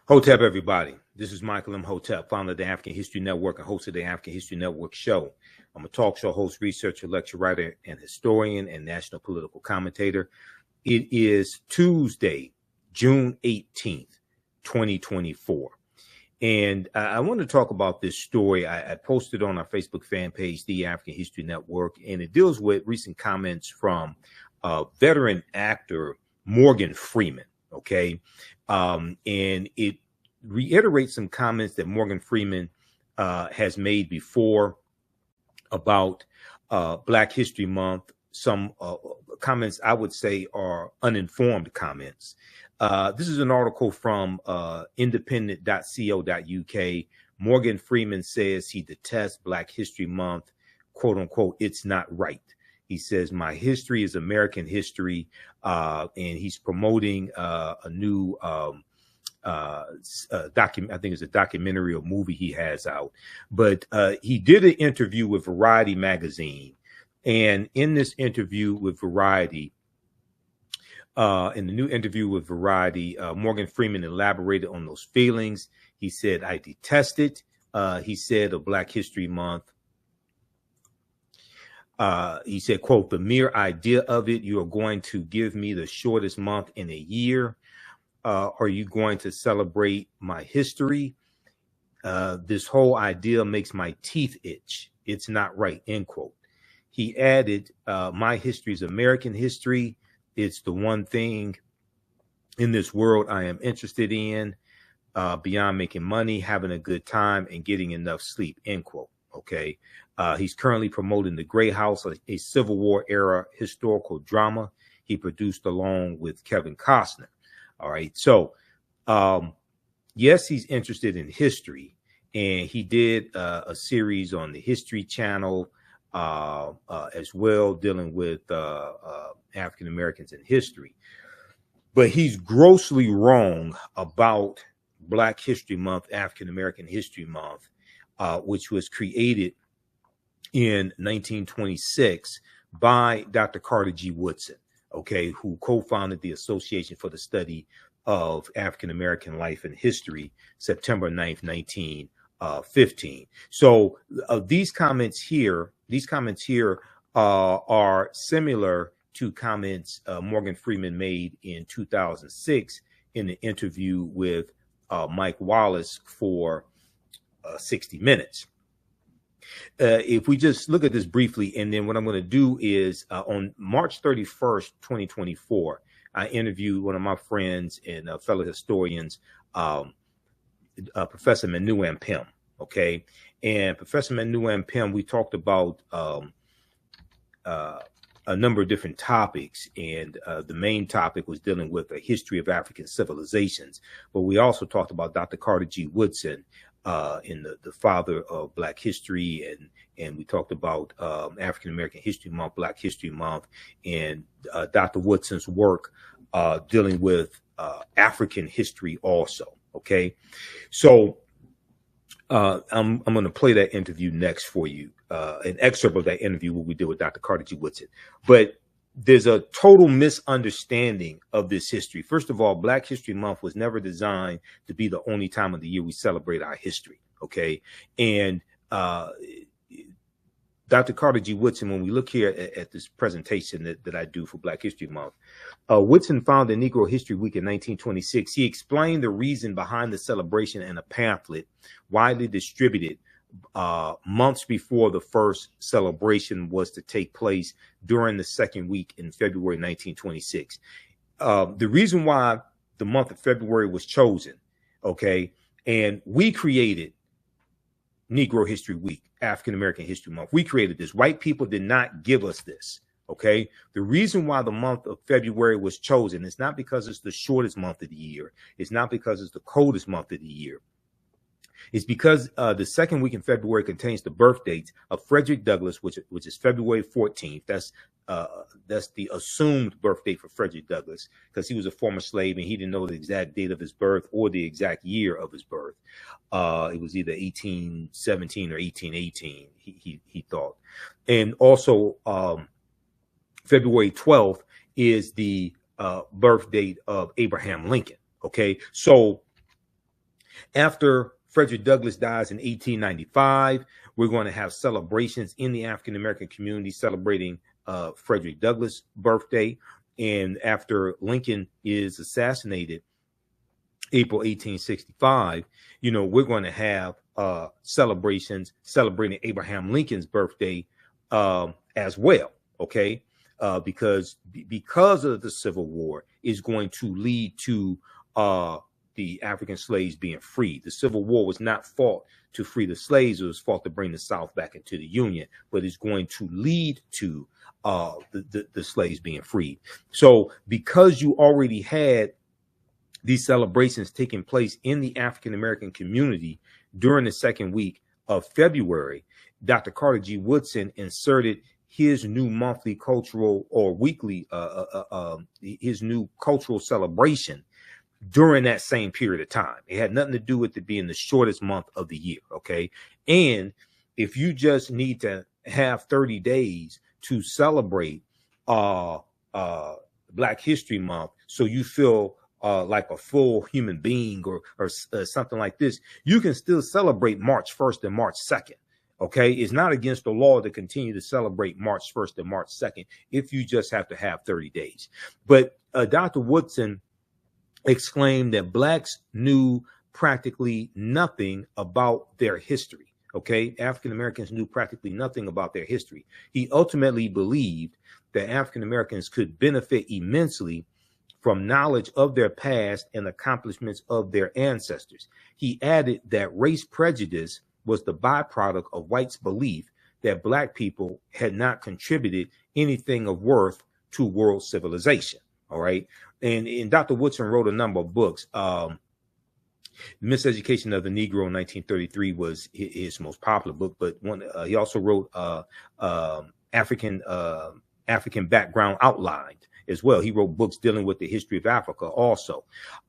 Hotep, everybody. This is Michael Imhotep, founder of the African History Network and host of the African History Network show. I'm a talk show host, researcher, lecturer, writer, and historian, and national political commentator. It is Tuesday, June 18th, 2024. And I want to talk about this story. I posted on our Facebook fan page, the African History Network, and it deals with recent comments from veteran actor Morgan Freeman. Okay. And it reiterates some comments that Morgan Freeman has made before about Black History Month. Some comments I would say are uninformed comments. This is an article from independent.co.uk. Morgan Freeman says he detests Black History Month, quote unquote, it's not right. He says, my history is American history, and he's promoting a new document. I think it's a documentary or movie he has out. But he did an interview with Variety magazine. And in this interview with Variety, in the new interview with Variety, Morgan Freeman elaborated on those feelings. He said, I detest it. He said of Black History Month, he said, quote, the mere idea of it, you are going to give me the shortest month in a year. Are you going to celebrate my history? This whole idea makes my teeth itch. It's not right, end quote. He added, my history is American history. It's the one thing in this world I am interested in, beyond making money, having a good time, and getting enough sleep, end quote. Okay. He's currently promoting The Gray House, a Civil War era historical drama he produced along with Kevin Costner. All right. So, yes, he's interested in history, and he did a series on the History Channel as well, dealing with African Americans in history. But he's grossly wrong about Black History Month, African American History Month, which was created in 1926 by Dr. Carter G. Woodson, okay, who co-founded the Association for the Study of African American Life and History, September 9th, 1915. So these comments here are similar to comments Morgan Freeman made in 2006 in an interview with Mike Wallace for 60 Minutes. If we just look at this briefly, and then what I'm going to do is on March 31st, 2024, I interviewed one of my friends and fellow historians, Professor Manu Ampim. Okay. And Professor Manu Ampim, we talked about a number of different topics. And the main topic was dealing with a history of African civilizations. But we also talked about Dr. Carter G. Woodson, in the father of Black history, and we talked about African American History Month, Black History Month, and Dr. Woodson's work dealing with African history also. Okay, so I'm going to play that interview next for you, an excerpt of that interview what we did with Dr. Carter G. Woodson. But there's a total misunderstanding of this history. First of all, Black History Month was never designed to be the only time of the year we celebrate our history. Okay. And Dr. Carter G. Woodson, when we look here at this presentation that I do for Black History Month, Woodson founded Negro History Week in 1926. He explained the reason behind the celebration in a pamphlet widely distributed months before the first celebration was to take place during the second week in February 1926. The reason why the month of February was chosen, okay, and we created Negro History Week, African American History Month. We created this. White people did not give us this, okay? The reason why the month of February was chosen is not because it's the shortest month of the year. It's not because it's the coldest month of the year. It's because the second week in February contains the birth dates of Frederick Douglass, which is February 14th. That's the assumed birth date for Frederick Douglass, because he was a former slave and he didn't know the exact date of his birth or the exact year of his birth. It was either 1817 or 1818, he thought. And also February 12th is the birth date of Abraham Lincoln. Okay, so After Frederick Douglass dies in 1895, we're going to have celebrations in the African-American community celebrating Frederick Douglass' birthday. And after Lincoln is assassinated, April 1865, we're going to have celebrations celebrating Abraham Lincoln's birthday as well, okay? Because of the Civil War is going to lead to the African slaves being freed. The Civil War was not fought to free the slaves; it was fought to bring the South back into the Union. But it's going to lead to the slaves being freed. So, because you already had these celebrations taking place in the African American community during the second week of February, Dr. Carter G. Woodson inserted his new monthly cultural or weekly, his new cultural celebration during that same period of time. It had nothing to do with it being the shortest month of the year, okay? And if you just need to have 30 days to celebrate Black History Month so you feel like a full human being or something like this, you can still celebrate March 1st and March 2nd. Okay, it's not against the law to continue to celebrate March 1st and March 2nd if you just have to have 30 days. But Dr. Woodson exclaimed that Blacks knew practically nothing about their history. Okay, African Americans knew practically nothing about their history. He ultimately believed that African Americans could benefit immensely from knowledge of their past and accomplishments of their ancestors. He added that race prejudice was the byproduct of whites' belief that Black people had not contributed anything of worth to world civilization. All right. And Dr. Woodson wrote a number of books. Miseducation of the Negro in 1933 was his most popular book, but he also wrote African Background Outlined as well. He wrote books dealing with the history of Africa also.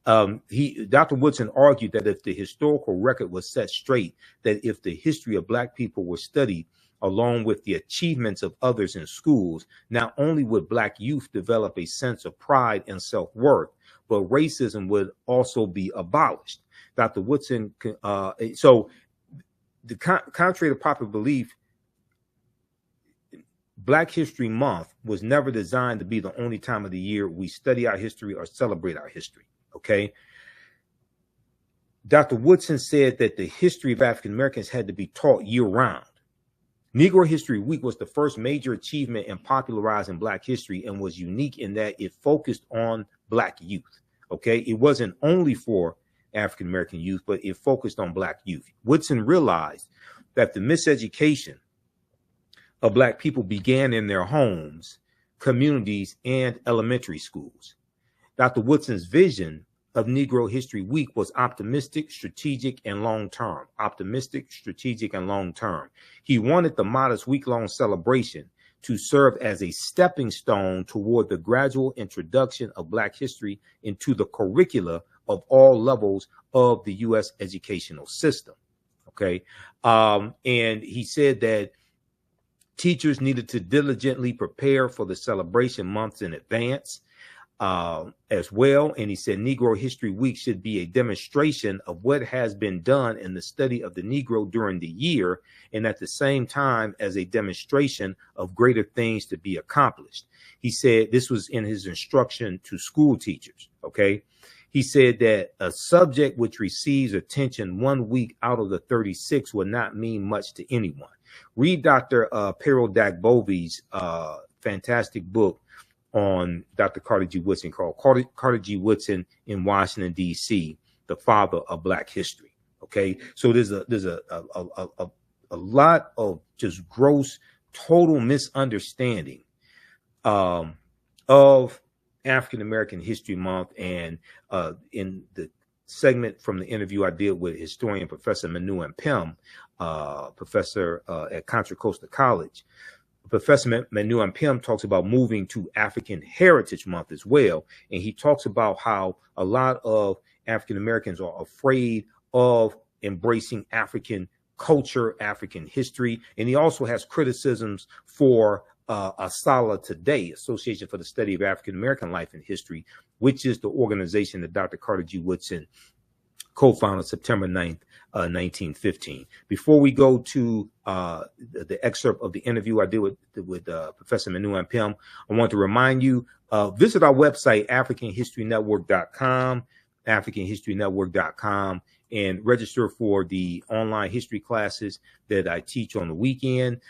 Dr. Woodson argued that if the historical record was set straight, that if the history of Black people were studied along with the achievements of others in schools, not only would Black youth develop a sense of pride and self-worth, but racism would also be abolished. Dr. Woodson, so contrary to popular belief, Black History Month was never designed to be the only time of the year we study our history or celebrate our history, okay? Dr. Woodson said that the history of African Americans had to be taught year-round. Negro History Week was the first major achievement in popularizing Black history and was unique in that it focused on Black youth, okay? It wasn't only for African American youth, but it focused on Black youth. Woodson realized that the miseducation of Black people began in their homes, communities, and elementary schools. Dr. Woodson's vision of Negro History Week was optimistic, strategic, and long-term. Optimistic, strategic, and long-term. He wanted the modest week-long celebration to serve as a stepping stone toward the gradual introduction of Black history into the curricula of all levels of the U.S. educational system. Okay. And he said that teachers needed to diligently prepare for the celebration months in advance as well. And he said Negro History Week should be a demonstration of what has been done in the study of the Negro during the year, and at the same time as a demonstration of greater things to be accomplished. He said this was in his instruction to school teachers. Okay. He said that a subject which receives attention 1 week out of the 36 will not mean much to anyone. Read Dr. Peril Dagbovi's fantastic book on Dr. Carter G. Woodson called Carter G. Woodson in Washington, D.C., the father of Black history. Okay, so there's a lot of just gross, total misunderstanding of African American History Month. And in the segment from the interview I did with historian Professor Manu Ampim, professor at Contra Costa College, Professor Manu Ampim talks about moving to African Heritage Month as well. And he talks about how a lot of African Americans are afraid of embracing African culture, African history. And he also has criticisms for ASALH Today, Association for the Study of African American Life and History, which is the organization that Dr. Carter G. Woodson co-founded September 9th, 1915. Before we go to the excerpt of the interview I did with Professor Manu Ampim, I want to remind you, visit our website, AfricanHistoryNetwork.com, AfricanHistoryNetwork.com, and register for the online history classes that I teach on the weekend.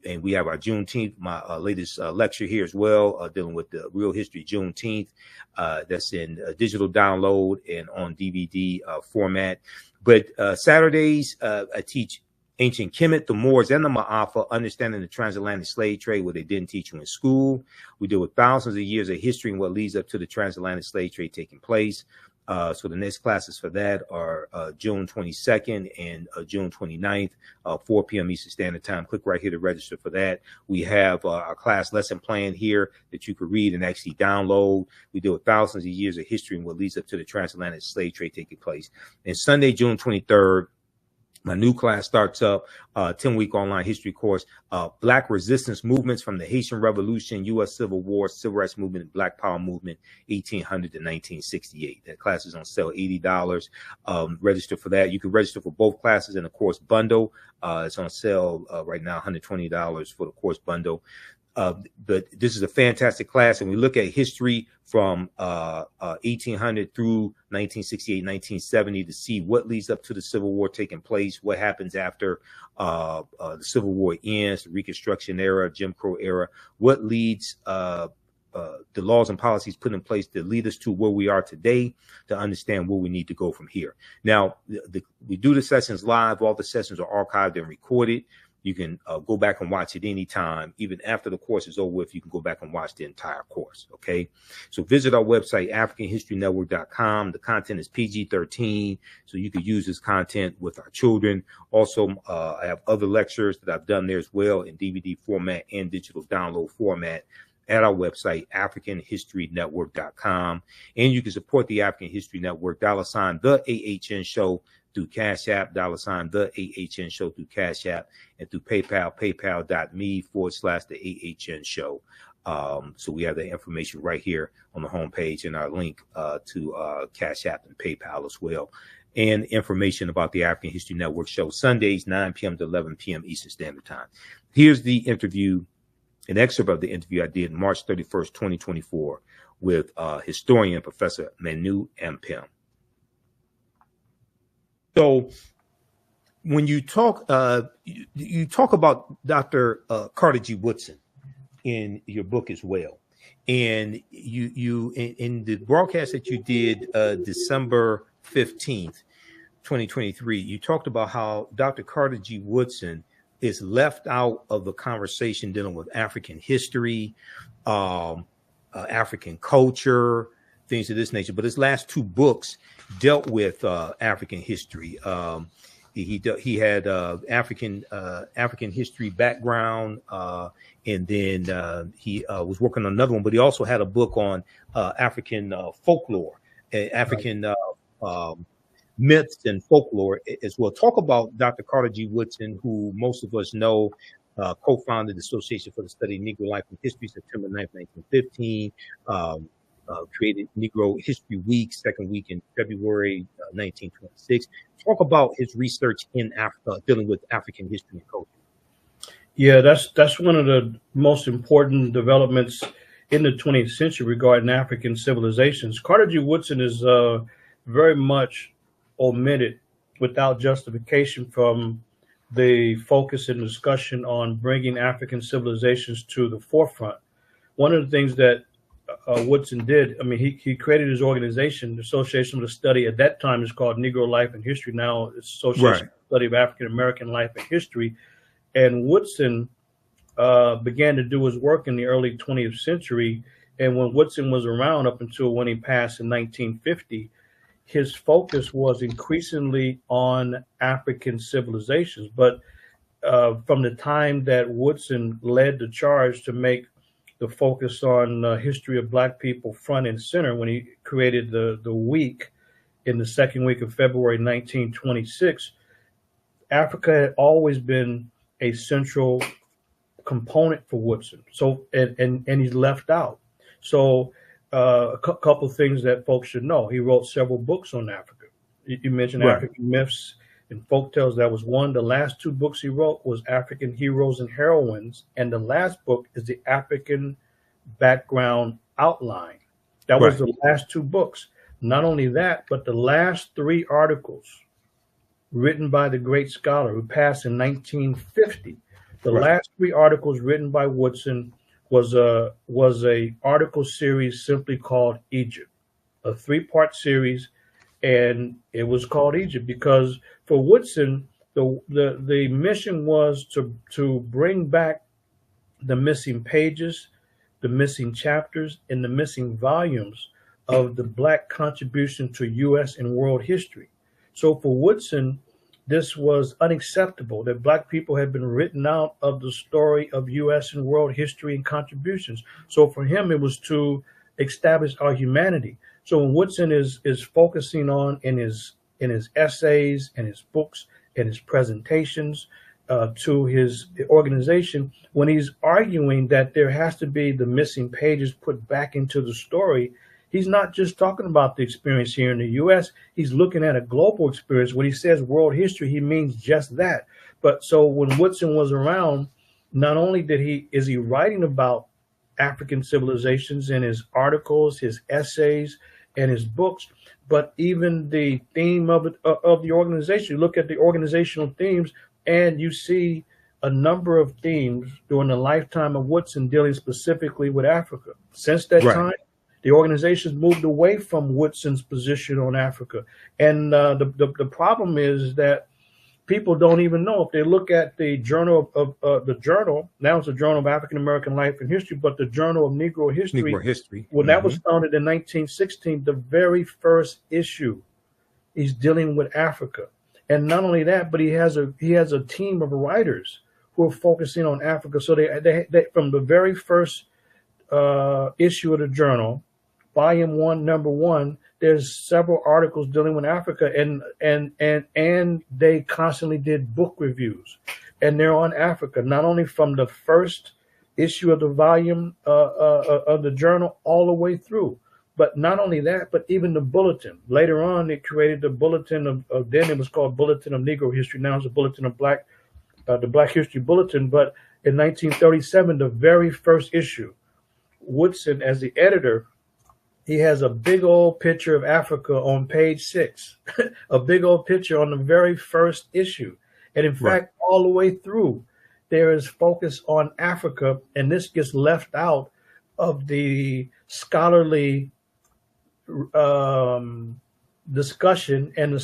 And we have our Juneteenth, my latest lecture here as well, dealing with the real history Juneteenth. That's in digital download and on DVD format. But Saturdays, I teach ancient Kemet, the Moors, and the Ma'afa, understanding the transatlantic slave trade, what they didn't teach you in school. We deal with thousands of years of history and what leads up to the transatlantic slave trade taking place. So the next classes for that are June 22nd and June 29th, 4 p.m. Eastern Standard Time. Click right here to register for that. We have our class lesson plan here that you could read and actually download. We deal with thousands of years of history and what leads up to the transatlantic slave trade taking place. And Sunday, June 23rd, my new class starts up, 10-week online history course, Black resistance movements from the Haitian Revolution, U.S. Civil War, Civil Rights Movement, Black Power Movement, 1800 to 1968. That class is on sale, $80. Register for that. You can register for both classes in the course bundle. It's on sale right now, $120 for the course bundle. But this is a fantastic class, and we look at history from 1800 through 1968, 1970 to see what leads up to the Civil War taking place, what happens after the Civil War ends, the Reconstruction era, Jim Crow era, what leads the laws and policies put in place to lead us to where we are today, to understand where we need to go from here. Now, we do the sessions live. All the sessions are archived and recorded. You can go back and watch it anytime. Even after the course is over with, you can go back and watch the entire course, okay? So visit our website, AfricanHistoryNetwork.com. The content is PG-13, so you could use this content with our children. Also, I have other lectures that I've done there as well in DVD format and digital download format at our website, AfricanHistoryNetwork.com. And you can support the African History Network, $, the AHN Show, through Cash App, $, the AHN Show through Cash App, and through PayPal, paypal.me/the AHN Show. So we have the information right here on the homepage and our link to Cash App and PayPal as well. And information about the African History Network show, Sundays, 9 p.m. to 11 p.m. Eastern Standard Time. Here's the interview, an excerpt of the interview I did March 31st, 2024 with historian Professor Manu Ampim. So when you talk about Dr. Carter G. Woodson in your book as well, and you in the broadcast that you did December 15th, 2023, you talked about how Dr. Carter G. Woodson is left out of the conversation dealing with African history, African culture, things of this nature. But his last two books dealt with African history. He had African history background, and then he was working on another one. But he also had a book on African folklore, African myths and folklore as well. Talk about Dr. Carter G. Woodson, who most of us know, co-founded the Association for the Study of Negro Life and History, September 9th, 1915. Created Negro History Week, second week in February 1926. Talk about his research in Africa, dealing with African history and culture. Yeah, that's one of the most important developments in the 20th century regarding African civilizations. Carter G. Woodson is very much omitted without justification from the focus and discussion on bringing African civilizations to the forefront. One of the things that Woodson did, I mean, he created his organization, the Association for the Study. At that time, it's called Negro Life and History. Now it's Association for the Study of African American Life and History. And Woodson began to do his work in the early 20th century. And when Woodson was around up until when he passed in 1950, his focus was increasingly on African civilizations. But from the time that Woodson led the charge to make the focus on history of Black people front and center, when he created the week in the second week of February 1926, Africa had always been a central component for Woodson. So and he's left out. So a couple of things that folks should know: he wrote several books on Africa. You mentioned Right. African myths and folk tales. That was one. The last two books he wrote was African Heroes and Heroines, and the last book is the African Background Outline. That was Right. the last two books. Not only that, but the last three articles written by the great scholar who passed in 1950. The Right. last three articles written by Woodson was a article series simply called Egypt, a 3-part series, and it was called Egypt because for Woodson, the mission was to bring back the missing pages, the missing chapters, and the missing volumes of the Black contribution to U.S. and world history. So for Woodson, this was unacceptable that Black people had been written out of the story of U.S. and world history and contributions. So for him, it was to establish our humanity. So when Woodson is focusing on in his essays and his books and his presentations to his organization, when he's arguing that there has to be the missing pages put back into the story, he's not just talking about the experience here in the U.S. He's looking at a global experience. When he says world history, he means just that. But so when Woodson was around, not only is he writing about African civilizations in his articles, his essays, and his books, but even the theme of the organization. You look at the organizational themes, and you see a number of themes during the lifetime of Woodson dealing specifically with Africa. Since that Right. time, the organization's moved away from Woodson's position on Africa. And the problem is that people don't even know. If they look at the journal now it's a Journal of African American Life and History, but the Journal of Negro History, Negro history. when that was founded in 1916, the very first issue is dealing with Africa. And not only that, but he has a team of writers who are focusing on Africa. So they from the very first issue of the journal, volume 1, number 1, there's several articles dealing with Africa, and they constantly did book reviews, and they're on Africa, not only from the first issue of the volume of the journal all the way through. But not only that, but even the bulletin. Later on, they created the bulletin of then it was called Bulletin of Negro History. Now it's a Bulletin of the Black History Bulletin. But in 1937, the very first issue, Woodson, as the editor, he has a big old picture of Africa on page 6, a big old picture on the very first issue. And in fact, all the way through, there is focus on Africa, and this gets left out of the scholarly discussion. And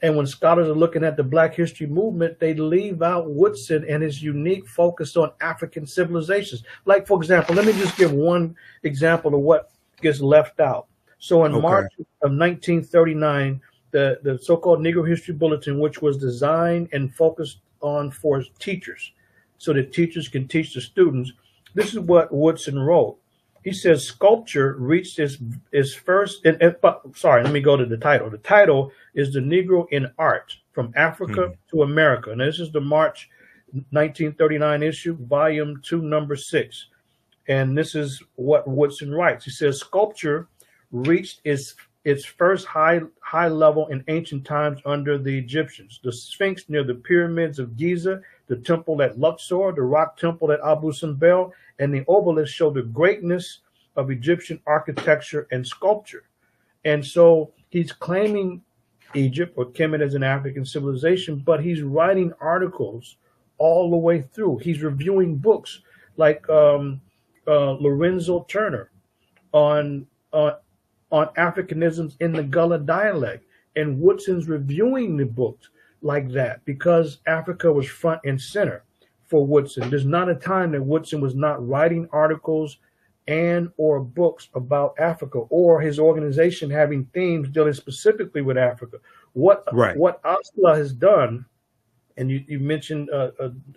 when scholars are looking at the Black history movement, they leave out Woodson and his unique focus on African civilizations. Like, for example, let me just give one example of what gets left out. So in March of 1939, the so-called Negro History Bulletin, which was designed and focused on for teachers, so that teachers can teach the students, this is what Woodson wrote. He says, sculpture reached its first, sorry, let me go to the title. The title is The Negro in Art, From Africa to America. And this is the March 1939 issue, volume 2, number 6. And this is what Woodson writes. He says, sculpture reached its first high level in ancient times under the Egyptians. The Sphinx near the pyramids of Giza, the temple at Luxor, the rock temple at Abu Simbel, and the obelisk show the greatness of Egyptian architecture and sculpture. And so he's claiming Egypt or Kemet as an African civilization, but he's writing articles all the way through. He's reviewing books like Lorenzo Turner on Africanisms in the Gullah dialect, and Woodson's reviewing the books like that because Africa was front and center for Woodson. There's not a time that Woodson was not writing articles and or books about Africa, or his organization having themes dealing specifically with Africa. What Osla has done, and you mentioned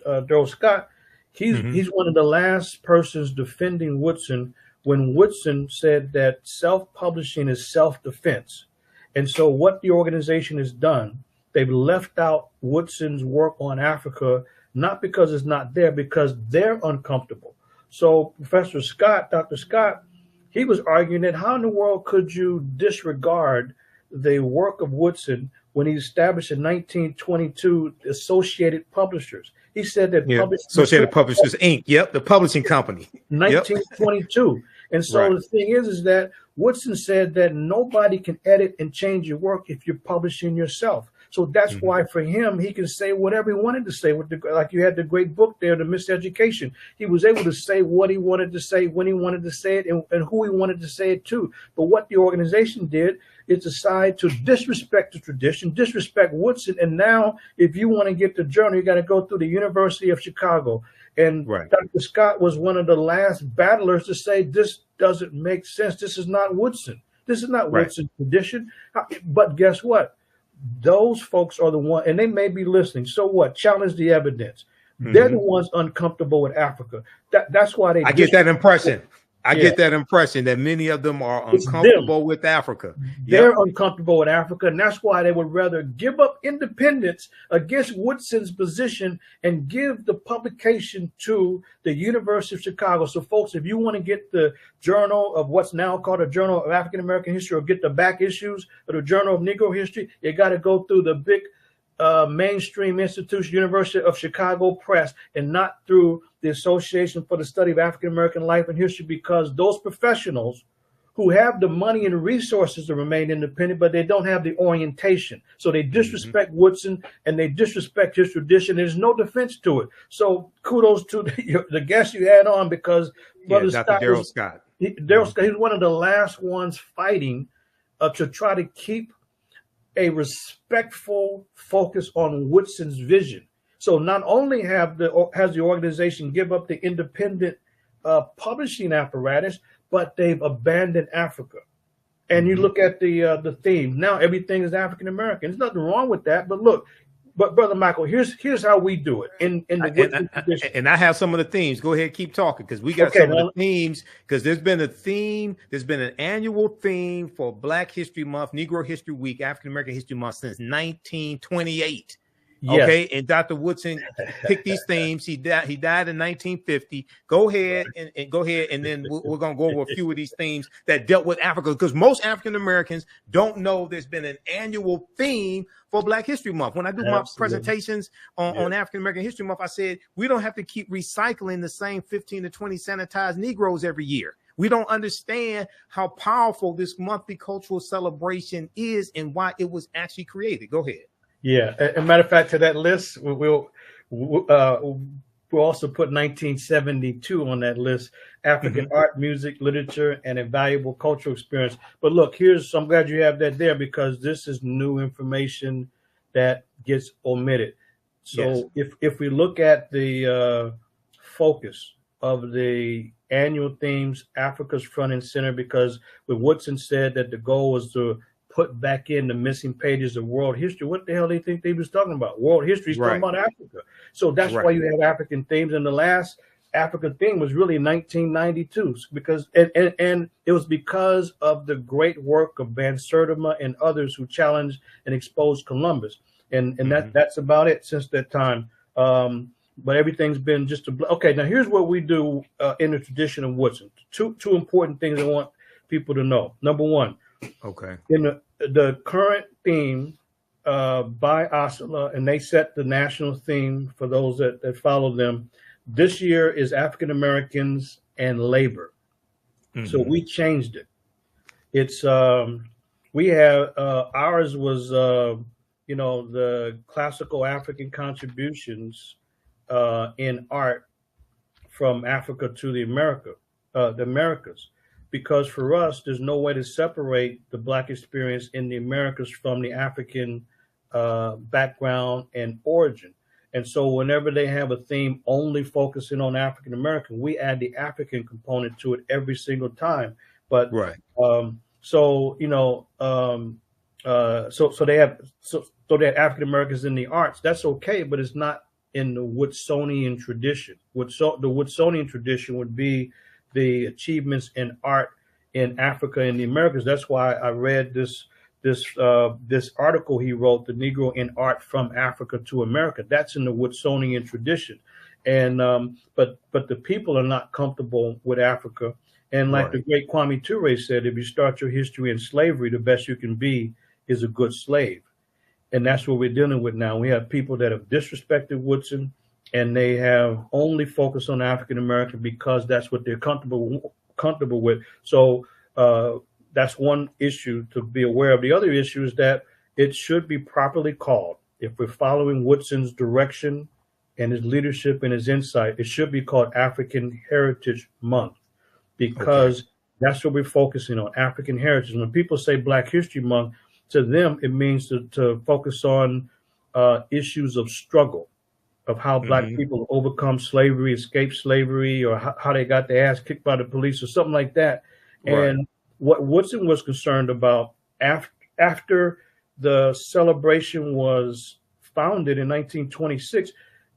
Daryl Scott, he's one of the last persons defending Woodson when Woodson said that self-publishing is self-defense. And so what the organization has done, they've left out Woodson's work on Africa, not because it's not there, because they're uncomfortable. So Professor Scott, Dr. Scott, he was arguing that how in the world could you disregard the work of Woodson when he established in 1922 the Associated Publishers. He said that Associated Publishers Inc. Yep, the publishing company. 1922. And so the thing is that Woodson said that nobody can edit and change your work if you're publishing yourself. So that's why for him, he can say whatever he wanted to say. Like you had the great book there, The Miseducation. He was able to say what he wanted to say, when he wanted to say it, and who he wanted to say it to. But what the organization did is decide to disrespect the tradition, disrespect Woodson. And now if you want to get the journal, you got to go through the University of Chicago. And Dr. Scott was one of the last battlers to say, this doesn't make sense. This is not Woodson. This is not Woodson's tradition. But guess what? Those folks are the one, and they may be listening. So what? Challenge the evidence. They're the ones uncomfortable with Africa. That's why they. I get that impression. I get that impression that many of them are uncomfortable with Africa. They're uncomfortable with Africa, and that's why they would rather give up independence against Woodson's position and give the publication to the University of Chicago. So, folks, if you want to get the journal of what's now called a Journal of African American History, or get the back issues of the Journal of Negro History, you got to go through the big mainstream institution, University of Chicago Press, and not through the Association for the Study of African American Life and History, because those professionals who have the money and resources to remain independent, but they don't have the orientation. So they disrespect Woodson and they disrespect his tradition. There's no defense to it. So kudos to the guest you had on, because Brother Dr. Scott. Daryl Scott, he's one of the last ones fighting to try to keep a respectful focus on Woodson's vision. So not only has the organization give up the independent publishing apparatus, but they've abandoned Africa. And you look at the theme. Now everything is African American. There's nothing wrong with that. But look, Brother Michael, here's how we do it in the Woodson tradition. And I have some of the themes. Go ahead, keep talking, because we got some of the themes. Because there's been a theme. There's been an annual theme for Black History Month, Negro History Week, African American History Month since 1928. Yes. Okay, and Dr. Woodson picked these themes. He died in 1950. Go ahead and then we're going to go over a few of these themes that dealt with Africa, because most African Americans don't know there's been an annual theme for Black History Month. When I do my presentations on African American History Month, I said we don't have to keep recycling the same 15 to 20 sanitized Negroes every year. We don't understand how powerful this monthly cultural celebration is and why it was actually created. Go ahead. Yeah, as a matter of fact, to that list, we'll also put 1972 on that list: African art, music, literature, and a valuable cultural experience. But look, I'm glad you have that there, because this is new information that gets omitted. So if we look at the focus of the annual themes, Africa's front and center, because when Woodson said that the goal was to put back in the missing pages of world history, what the hell do you think they was talking about? World history is talking about Africa. So that's why you have African themes. And the last African theme was really 1992, because and it was because of the great work of Van Sertima and others who challenged and exposed Columbus. And that's about it since that time. But everything's been just okay. Now here's what we do in the tradition of Woodson. Two important things I want people to know. Number one, in the current theme by Osala, and they set the national theme for those that follow them. This year is African Americans and labor. So we changed it. It's we have ours was the classical African contributions in art from Africa to the Americas. Because for us, there's no way to separate the Black experience in the Americas from the African background and origin. And so whenever they have a theme only focusing on African American, we add the African component to it every single time. But so they have African Americans in the arts. That's okay, but it's not in the Woodsonian tradition. The Woodsonian tradition would be the achievements in art in Africa and the Americas. That's why I read this article he wrote, "The Negro in Art from Africa to America." That's in the Woodsonian tradition, and but the people are not comfortable with Africa. And like the great Kwame Ture said, if you start your history in slavery, the best you can be is a good slave. And that's what we're dealing with now. We have people that have disrespected Woodson, and they have only focused on African American because that's what they're comfortable with. So that's one issue to be aware of. The other issue is that it should be properly called. If we're following Woodson's direction and his leadership and his insight, it should be called African Heritage Month, because that's what we're focusing on, African heritage. When people say Black History Month, to them, it means to focus on issues of struggle, of how Black people overcome slavery, escape slavery, or how they got their ass kicked by the police or something like that. Right. And what Woodson was concerned about after the celebration was founded in 1926,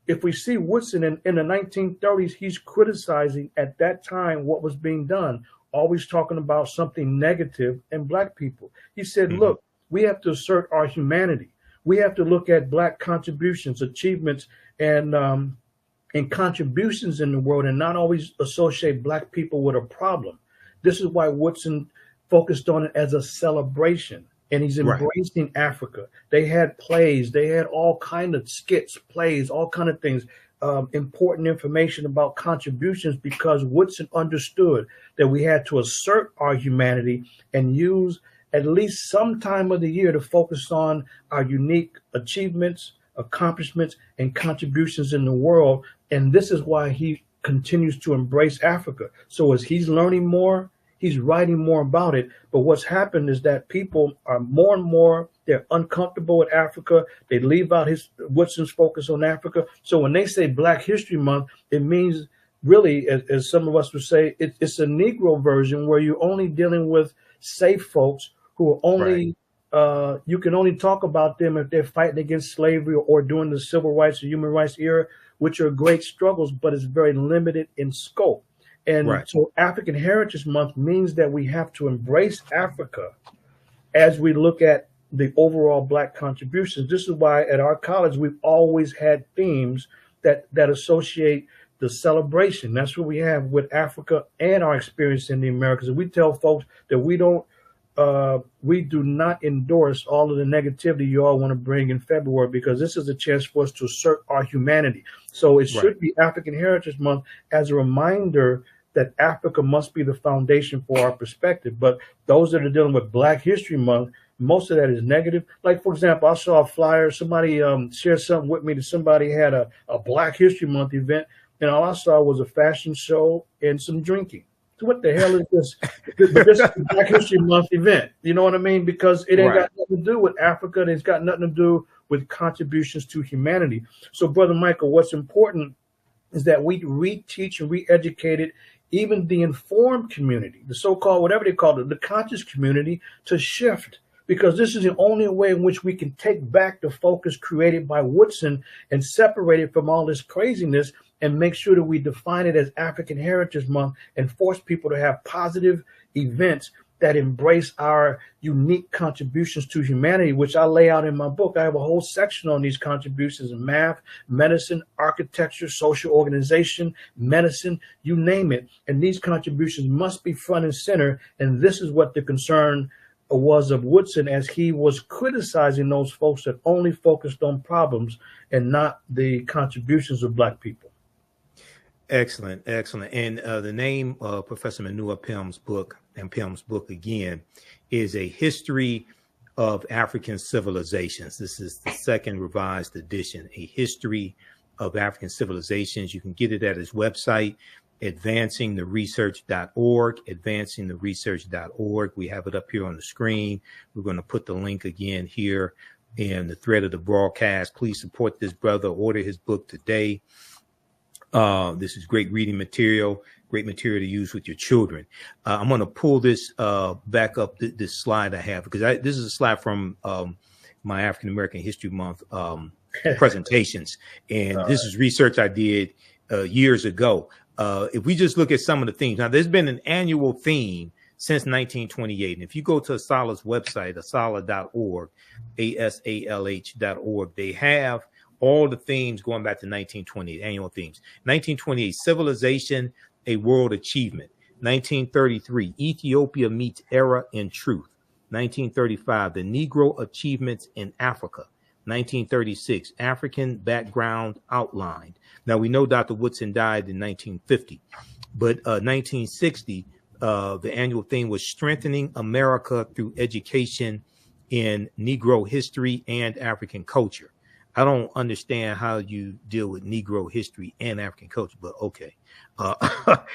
if we see Woodson in the 1930s, he's criticizing at that time what was being done, always talking about something negative in Black people. He said, look, we have to assert our humanity. We have to look at Black contributions, achievements, and contributions in the world, and not always associate Black people with a problem. This is why Woodson focused on it as a celebration. And he's embracing Africa. They had plays, they had all kind of skits, plays, all kind of things, important information about contributions, because Woodson understood that we had to assert our humanity and use at least some time of the year to focus on our unique achievements, accomplishments, and contributions in the world. And this is why he continues to embrace Africa. So as he's learning more, he's writing more about it. But what's happened is that people are more and more, they're uncomfortable with Africa. They leave out Woodson's focus on Africa. So when they say Black History Month, it means really, as some of us would say, it's a Negro version where you're only dealing with safe folks who are only, you can only talk about them if they're fighting against slavery or during the civil rights or human rights era, which are great struggles, but it's very limited in scope. And so African Heritage Month means that we have to embrace Africa as we look at the overall Black contributions. This is why at our college, we've always had themes that associate the celebration. That's what we have with Africa and our experience in the Americas. And we tell folks that we do not endorse all of the negativity you all want to bring in February, because this is a chance for us to assert our humanity. So it should be African Heritage Month as a reminder that Africa must be the foundation for our perspective. But those that are dealing with Black History Month, most of that is negative. Like, for example, I saw a flyer, somebody shared something with me that somebody had a Black History Month event, and all I saw was a fashion show and some drinking. So what the hell is this? This is a Black History Month event. You know what I mean? Because it ain't got nothing to do with Africa, and it's got nothing to do with contributions to humanity. So, Brother Michael, what's important is that we reteach and re-educate even the informed community, the so-called, whatever they call it, the conscious community, to shift. Because this is the only way in which we can take back the focus created by Woodson and separate it from all this craziness, and make sure that we define it as African Heritage Month and force people to have positive events that embrace our unique contributions to humanity, which I lay out in my book. I have a whole section on these contributions in math, medicine, architecture, social organization, medicine, you name it. And these contributions must be front and center. And this is what the concern was of Woodson, as he was criticizing those folks that only focused on problems and not the contributions of Black people. Excellent, excellent. And the name of Professor Manu Ampim's book again is A History of African Civilizations. This is the second revised edition, A History of African Civilizations. You can get it at his website, advancingtheresearch.org, advancingtheresearch.org. We have it up here on the screen. We're going to put the link again here in the thread of the broadcast. Please support this brother. Order his book today. This is great reading material, great material to use with your children. I'm going to pull this back up, this slide I have, because this is a slide from my African American History Month presentations. And this is research I did years ago. If we just look at some of the themes, now there's been an annual theme since 1928. And if you go to Asala's website, asala.org, asalh.org, they have all the themes going back to 1928, annual themes. 1928, Civilization, a World Achievement. 1933, Ethiopia Meets Era in Truth. 1935, The Negro Achievements in Africa. 1936, African Background Outlined. Now, we know Dr. Woodson died in 1950, but 1960, the annual theme was Strengthening America Through Education in Negro History and African Culture. I don't understand how you deal with Negro history and African culture, but okay.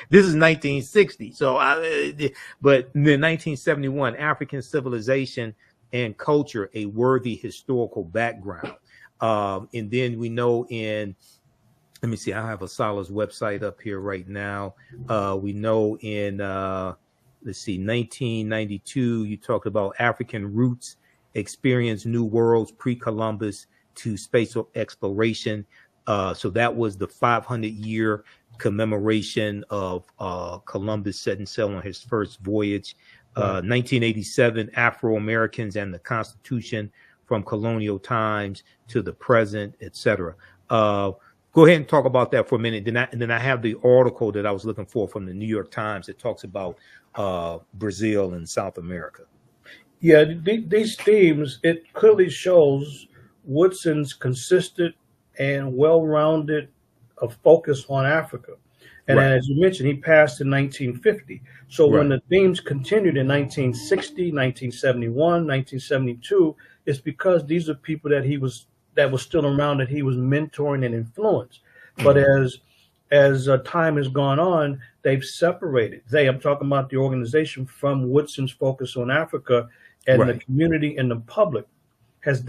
This is 1960. But in 1971, African Civilization and Culture, A Worthy Historical Background. And then we know let me see, I have a Sala's website up here right now. We know in, let's see, 1992, you talked about African Roots, Experience New Worlds, Pre-Columbus to Spatial Exploration. So that was the 500-year commemoration of Columbus setting sail on his first voyage. 1987, Afro-Americans and the Constitution from colonial times to the present, etc. Go ahead and talk about that for a minute. Then I have the article that I was looking for from the New York Times that talks about Brazil and South America. Yeah, these themes, it clearly shows Woodson's consistent and well-rounded focus on Africa. And as you mentioned, he passed in 1950. So when the themes continued in 1960, 1971, 1972, it's because these are people that was still around, that he was mentoring and influenced. But as time has gone on, they've separated. I'm talking about the organization from Woodson's focus on Africa, and the community and the public has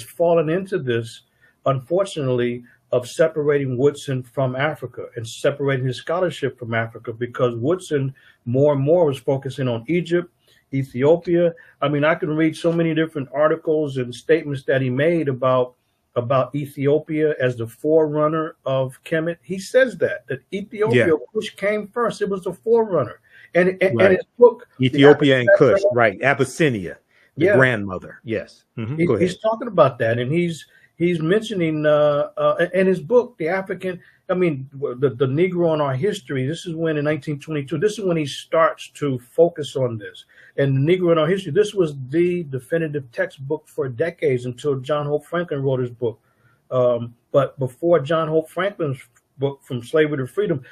fallen into this, unfortunately, of separating Woodson from Africa and separating his scholarship from Africa, because Woodson more and more was focusing on Egypt, Ethiopia. I mean, I can read so many different articles and statements that he made about Ethiopia as the forerunner of Kemet. He says that Ethiopia, which came first, it was the forerunner. And his book, Ethiopia and Kush, Abyssinia, the grandmother. Yes. Mm-hmm. He's talking about that, and he's mentioning in his book, the Negro in Our History. This is when, in 1922, this is when he starts to focus on this. And the Negro in Our History, this was the definitive textbook for decades until John Hope Franklin wrote his book. But before John Hope Franklin's book, From Slavery to Freedom,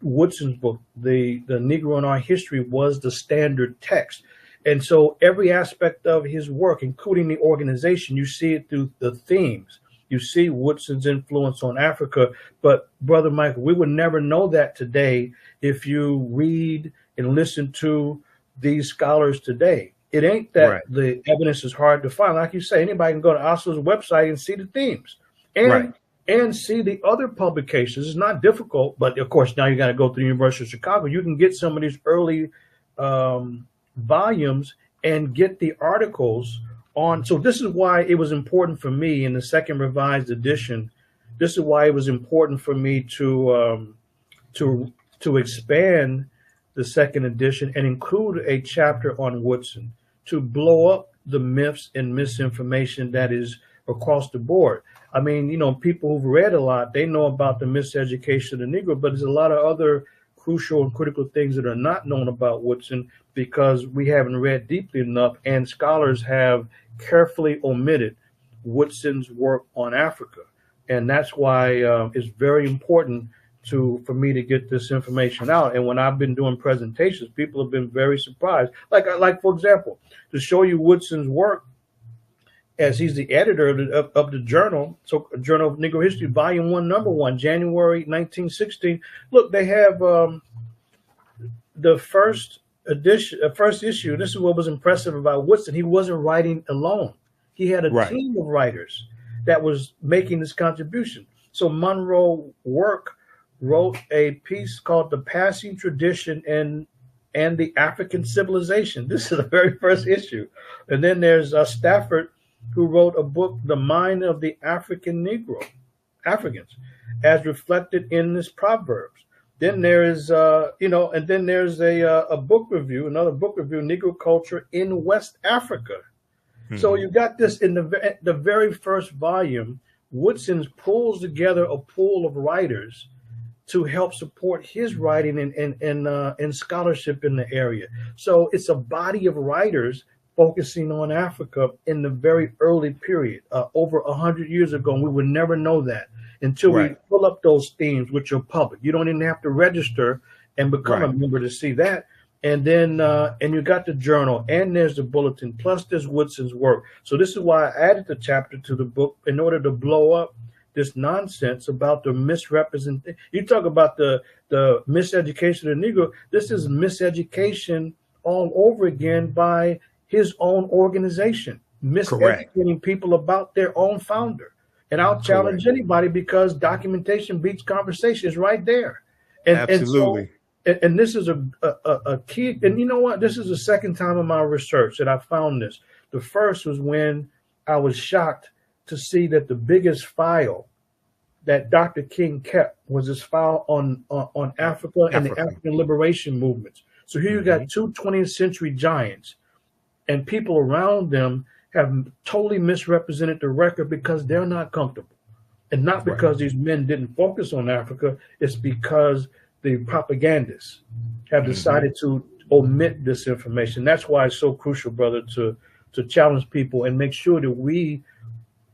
Woodson's book, the Negro in Our History, was the standard text. And so every aspect of his work, including the organization, you see it through the themes. You see Woodson's influence on Africa. But Brother Michael, we would never know that today if you read and listen to these scholars today. It ain't that the evidence is hard to find. Like you say, anybody can go to Oslo's website and see the themes and see the other publications. It's not difficult, but of course, now you got to go to the University of Chicago. You can get some of these early volumes and get the articles on. So this is why it was important for me in the second revised edition. This is why it was important for me to expand the second edition and include a chapter on Woodson, to blow up the myths and misinformation that is across the board. I mean, people who've read a lot, they know about the miseducation of the Negro, but there's a lot of other crucial and critical things that are not known about Woodson because we haven't read deeply enough, and scholars have carefully omitted Woodson's work on Africa. And that's why it's very important for me to get this information out. And when I've been doing presentations, people have been very surprised. Like for example, to show you Woodson's work, as he's the editor of the journal, so Journal of Negro History, Volume 1, Number 1, January 1916. Look, they have the first issue. This is what was impressive about Woodson. He wasn't writing alone. He had a team of writers that was making this contribution. So Monroe wrote a piece called The Passing Tradition and the African Civilization. This is the very first issue. And then there's Stafford, who wrote a book, The Mind of the African Negro, Africans, as reflected in this Proverbs. Then there is, and then there's a book review, another book review, Negro Culture in West Africa. Mm-hmm. So you got this in the very first volume. Woodson pulls together a pool of writers to help support his writing and scholarship in the area. So it's a body of writers focusing on Africa in the very early period, over 100 years ago. And we would never know that until we pull up those themes, which are public. You don't even have to register and become a member to see that. And then, and you got the journal, and there's the bulletin, plus there's Woodson's work. So this is why I added the chapter to the book, in order to blow up this nonsense about the misrepresentation. You talk about the miseducation of the Negro. This is miseducation all over again by his own organization, miseducating people about their own founder. And I'll challenge anybody, because documentation beats conversation is right there. And, absolutely. And this is a key. And you know what? This is the second time in my research that I found this. The first was when I was shocked to see that the biggest file that Dr. King kept was his file on Africa and the African liberation movements. So here you got two 20th century giants, and people around them have totally misrepresented the record because they're not comfortable. And not because these men didn't focus on Africa, it's because the propagandists have decided to omit this information. That's why it's so crucial, brother, to challenge people and make sure that we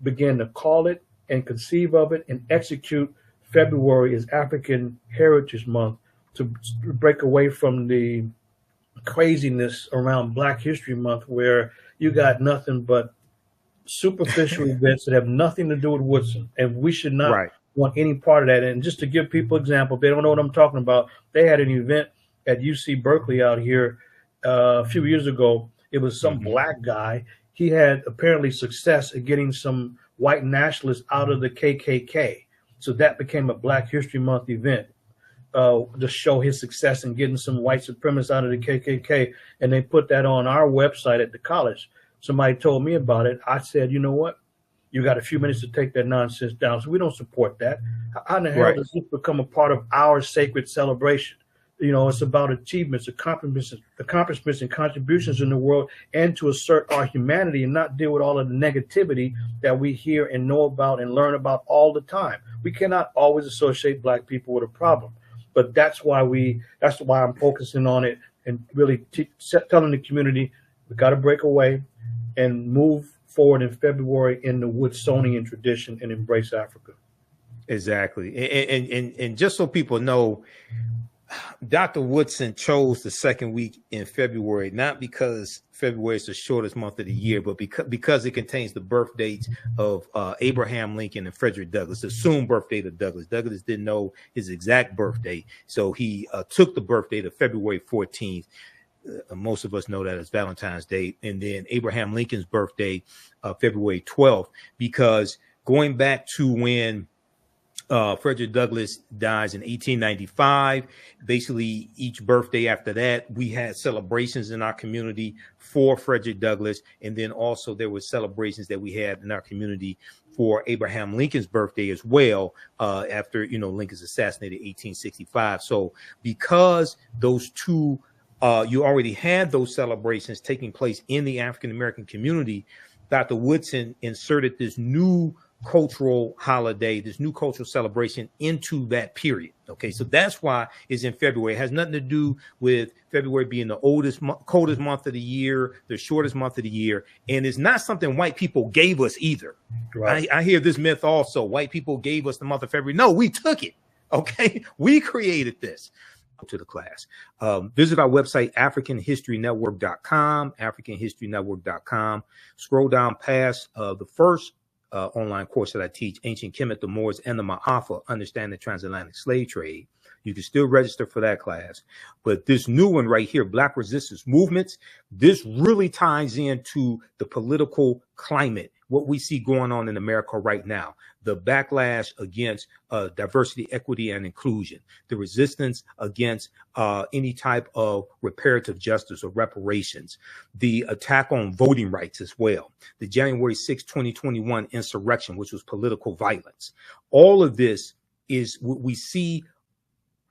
begin to call it and conceive of it and execute February as African Heritage Month, to break away from the craziness around Black History Month, where you got nothing but superficial events that have nothing to do with Woodson, and we should not want any part of that. And just to give people example, if they don't know what I'm talking about, they had an event at UC Berkeley out here a few years ago. It was some black guy. He had apparently success at getting some white nationalists out of the KKK. So that became a Black History Month event to show his success in getting some white supremacists out of the KKK. And they put that on our website at the college. Somebody told me about it. I said, you know what? You got a few minutes to take that nonsense down. So we don't support that. How in the hell does this become a part of our sacred celebration? You know, it's about achievements, accomplishments and contributions in the world, and to assert our humanity and not deal with all of the negativity that we hear and know about and learn about all the time. We cannot always associate Black people with a problem, but that's why I'm focusing on it and really telling the community we got to break away and move forward in February in the Woodsonian tradition and embrace Africa. Exactly. And just so people know, Dr. Woodson chose the second week in February, not because February is the shortest month of the year, but because it contains the birth dates of Abraham Lincoln and Frederick Douglass, the assumed birth date of Douglass. Douglass didn't know his exact birthday, so he took the birth date of February 14th. Most of us know that as Valentine's Day. And then Abraham Lincoln's birthday, February 12th, because going back to when Frederick Douglass dies in 1895, basically each birthday after that, we had celebrations in our community for Frederick Douglass. And then also there were celebrations that we had in our community for Abraham Lincoln's birthday as well, after, Lincoln's assassinated in 1865. So because those two you already had those celebrations taking place in the African-American community, Dr. Woodson inserted this new cultural holiday, this new cultural celebration into that period. Okay, so that's why it's in February. It has nothing to do with February being the coldest month of the year, the shortest month of the year. And it's not something white people gave us either. Right. I hear this myth also. White people gave us the month of February. No, we took it. Okay, we created this. To the class. Visit our website, AfricanHistoryNetwork.com, AfricanHistoryNetwork.com. Scroll down past the first online course that I teach, Ancient Kemet, the Moors, and the Ma'afa, Understanding the Transatlantic Slave Trade. You can still register for that class. But this new one right here, Black Resistance Movements, this really ties into the political climate, what we see going on in America right now, the backlash against diversity, equity, and inclusion, the resistance against any type of reparative justice or reparations, the attack on voting rights as well, the January 6, 2021 insurrection, which was political violence. All of this is what we see.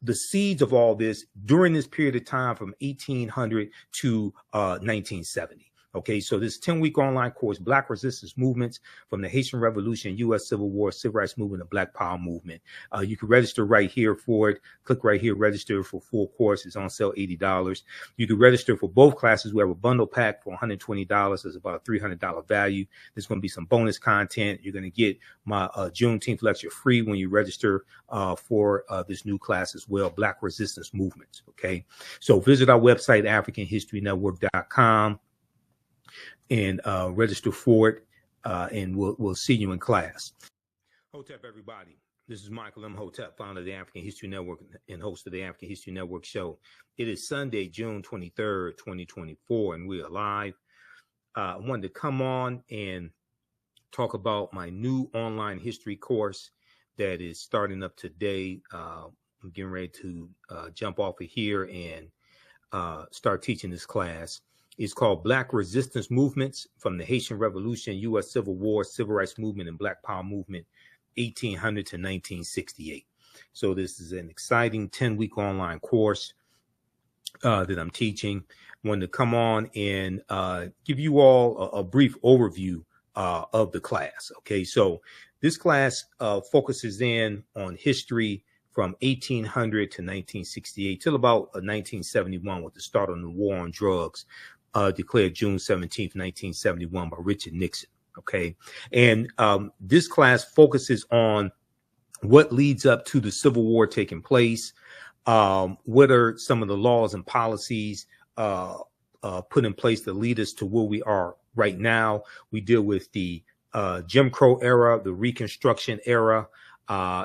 The seeds of all this during this period of time from 1800 to 1970. Okay, so this 10-week online course, Black Resistance Movements from the Haitian Revolution, U.S. Civil War, Civil Rights Movement, and Black Power Movement. You can register right here for it. Click right here, register for full course. It's on sale, $80. You can register for both classes. We have a bundle pack for $120. It's about a $300 value. There's going to be some bonus content. You're going to get my Juneteenth lecture free when you register for this new class as well, Black Resistance Movements. Okay, so visit our website, AfricanHistoryNetwork.com. and register for it, and we'll see you in class. Hotep, everybody. This is Michael Imhotep, founder of the African History Network and host of the African History Network show. It is Sunday, June 23rd, 2024, and we are live. I wanted to come on and talk about my new online history course that is starting up today. I'm getting ready to jump off of here and start teaching this class. It's called Black Resistance Movements from the Haitian Revolution, U.S. Civil War, Civil Rights Movement, and Black Power Movement, 1800 to 1968. So this is an exciting 10-week online course that I'm teaching. I wanted to come on and give you all a brief overview of the class. Okay, so this class focuses in on history from 1800 to 1968 till about 1971 with the start of the war on drugs. Declared June 17th, 1971 by Richard Nixon. Okay. And this class focuses on what leads up to the Civil War taking place. What are some of the laws and policies put in place that lead us to where we are right now? We deal with the Jim Crow era, the Reconstruction era,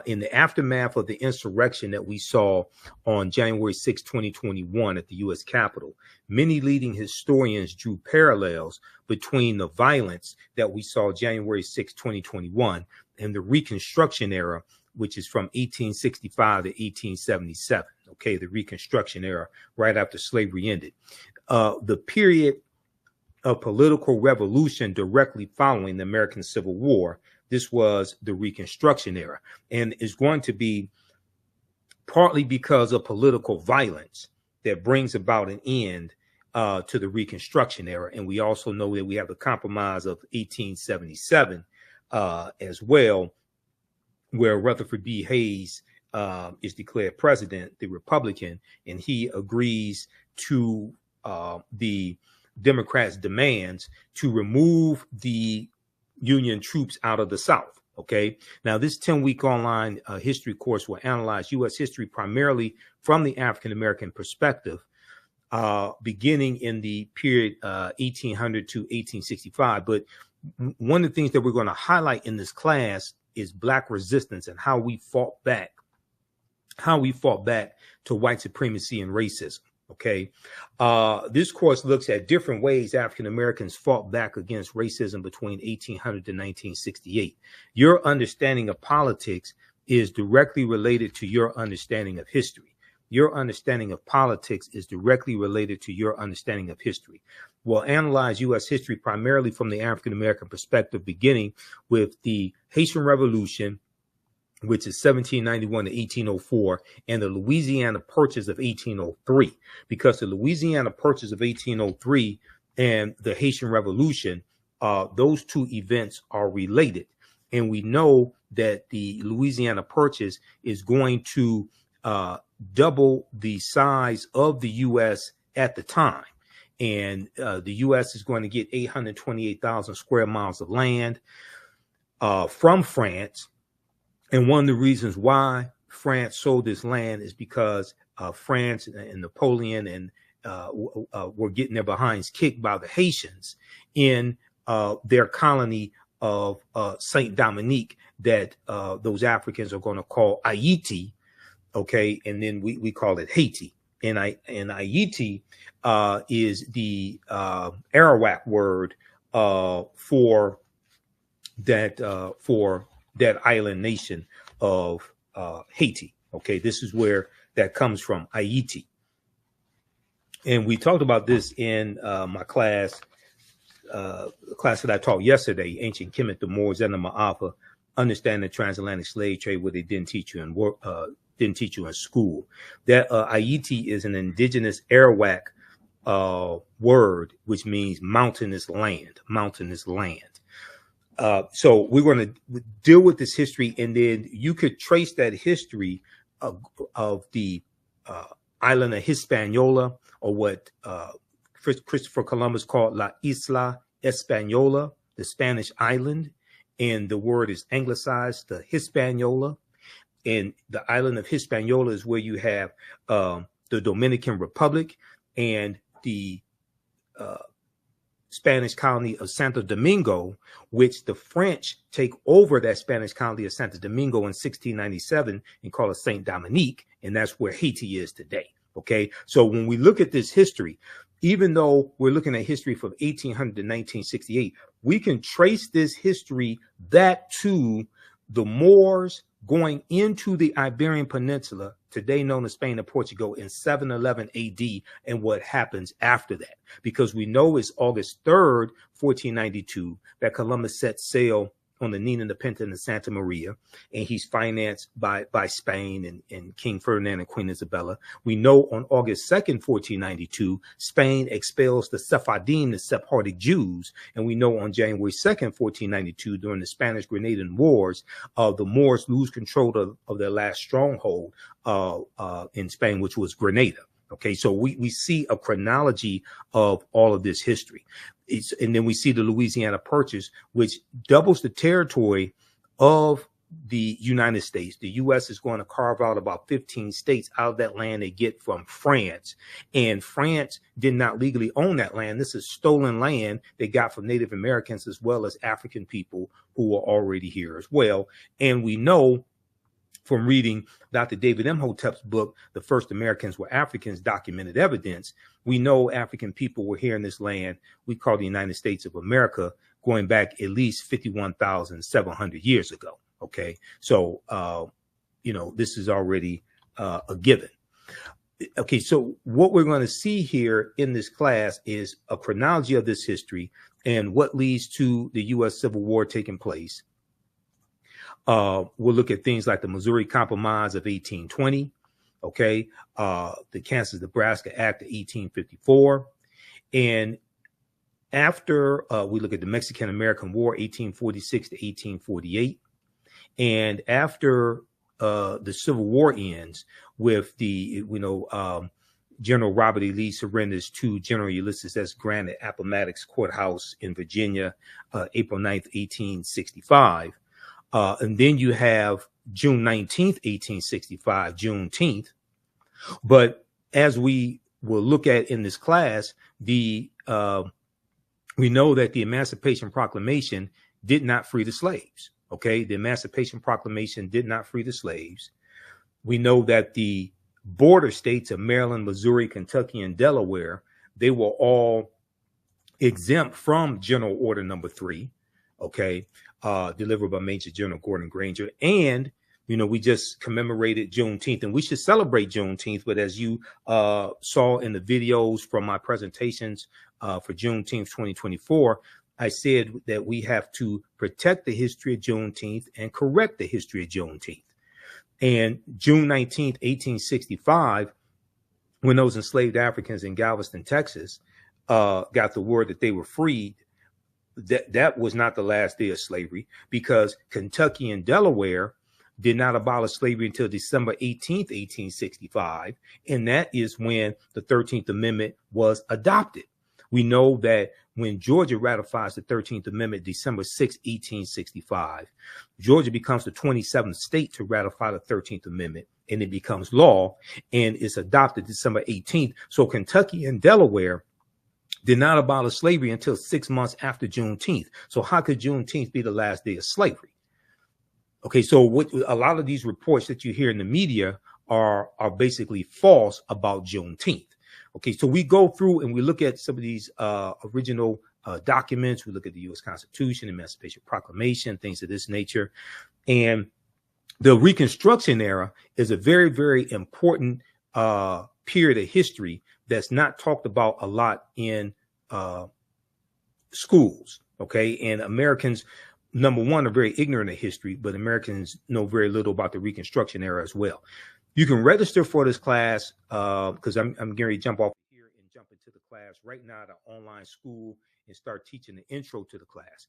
in the aftermath of the insurrection that we saw on January 6, 2021 at the U.S. Capitol. Many leading historians drew parallels between the violence that we saw January 6, 2021 and the Reconstruction era, which is from 1865 to 1877. Okay, the Reconstruction era, right after slavery ended. The period of political revolution directly following the American Civil War. This was the Reconstruction era, and is going to be partly because of political violence that brings about an end to the Reconstruction era. And we also know that we have the Compromise of 1877 as well, where Rutherford B. Hayes is declared president, the Republican, and he agrees to the Democrats' demands to remove the Union troops out of the South. Okay. Now, this 10-week online history course will analyze U.S. history primarily from the African-American perspective, beginning in the period 1800 to 1865. But one of the things that we're going to highlight in this class is Black resistance and how we fought back to white supremacy and racism. Okay. This course looks at different ways African Americans fought back against racism between 1800 to 1968. Your understanding of politics is directly related to your understanding of history. Your understanding of politics is directly related to your understanding of history. We'll analyze U.S. history primarily from the African American perspective, beginning with the Haitian Revolution, which is 1791 to 1804, and the Louisiana Purchase of 1803, because the Louisiana Purchase of 1803 and the Haitian Revolution, those two events are related. And we know that the Louisiana Purchase is going to double the size of the U.S. at the time. And the U.S. is going to get 828,000 square miles of land from France. And one of the reasons why France sold this land is because France and Napoleon and were getting their behinds kicked by the Haitians in their colony of Saint Dominique that those Africans are going to call Haiti. Okay, and then we call it Haiti. And Haiti is the Arawak word for that island nation of Haiti. Okay, this is where that comes from, Haiti. And we talked about this in my class, the class that I taught yesterday, Ancient Kemet, the Moors, and the Ma'afa, Understanding the Transatlantic Slave Trade, what they didn't teach you in work, didn't teach you in school. That Haiti is an indigenous Arawak word, which means mountainous land, mountainous land. So we're going to deal with this history, and then you could trace that history of the island of Hispaniola, or what Christopher Columbus called La Isla Española, the Spanish island, and the word is anglicized to Hispaniola. And the island of Hispaniola is where you have the Dominican Republic and the Spanish colony of Santo Domingo, which the French take over that Spanish colony of Santo Domingo in 1697 and call it Saint Dominique, and that's where Haiti is today. Okay, so when we look at this history, even though we're looking at history from 1800 to 1968, we can trace this history back to the Moors going into the Iberian Peninsula, today known as Spain and Portugal, in 711 AD, and what happens after that. Because we know it's August 3rd, 1492, that Columbus set sail on the Nina, the Pinta, and the Santa Maria, and he's financed by Spain and King Ferdinand and Queen Isabella. We know on August 2nd, 1492, Spain expels the Sephardim, the Sephardic Jews, and we know on January 2nd, 1492, during the Spanish-Grenadian Wars, the Moors lose control of their last stronghold in Spain, which was Grenada. Okay, so we see a chronology of all of this history. And then we see the Louisiana Purchase, which doubles the territory of the United States. The U.S. is going to carve out about 15 states out of that land they get from France. And France did not legally own that land. This is stolen land they got from Native Americans as well as African people who were already here as well. And we know from reading Dr. David Imhotep's book, The First Americans Were Africans, Documented Evidence, we know African people were here in this land we call the United States of America, going back at least 51,700 years ago. Okay, so, this is already a given. Okay, so what we're going to see here in this class is a chronology of this history and what leads to the U.S. Civil War taking place. We'll look at things like the Missouri Compromise of 1820, okay, the Kansas-Nebraska Act of 1854. And after we look at the Mexican-American War, 1846 to 1848. And after the Civil War ends with the, General Robert E. Lee surrenders to General Ulysses S. Grant at Appomattox Courthouse in Virginia, April 9th, 1865. And then you have June 19th, 1865, Juneteenth. But as we will look at in this class, we know that the Emancipation Proclamation did not free the slaves. Okay, the Emancipation Proclamation did not free the slaves. We know that the border states of Maryland, Missouri, Kentucky, and Delaware, they were all exempt from General Order Number 3. Okay, delivered by Major General Gordon Granger. And, we just commemorated Juneteenth, and we should celebrate Juneteenth. But as you saw in the videos from my presentations for Juneteenth 2024, I said that we have to protect the history of Juneteenth and correct the history of Juneteenth. And June 19th, 1865, when those enslaved Africans in Galveston, Texas, got the word that they were freed, that was not the last day of slavery, because Kentucky and Delaware did not abolish slavery until December 18th, 1865. And that is when the 13th Amendment was adopted. We know that when Georgia ratifies the 13th Amendment, December 6, 1865, Georgia becomes the 27th state to ratify the 13th Amendment, and it becomes law, and it's adopted December 18th. So Kentucky and Delaware did not abolish slavery until 6 months after Juneteenth. So how could Juneteenth be the last day of slavery? Okay, so what a lot of these reports that you hear in the media are basically false about Juneteenth. Okay, so we go through and we look at some of these original documents. We look at the U.S. Constitution, Emancipation Proclamation, things of this nature. And the Reconstruction era is a very, very important period of history that's not talked about a lot in schools. Okay, and Americans, number one, are very ignorant of history, but Americans know very little about the Reconstruction era as well. You can register for this class because I'm going to jump off here and jump into the class. class right now at our online school and start teaching the intro to the class.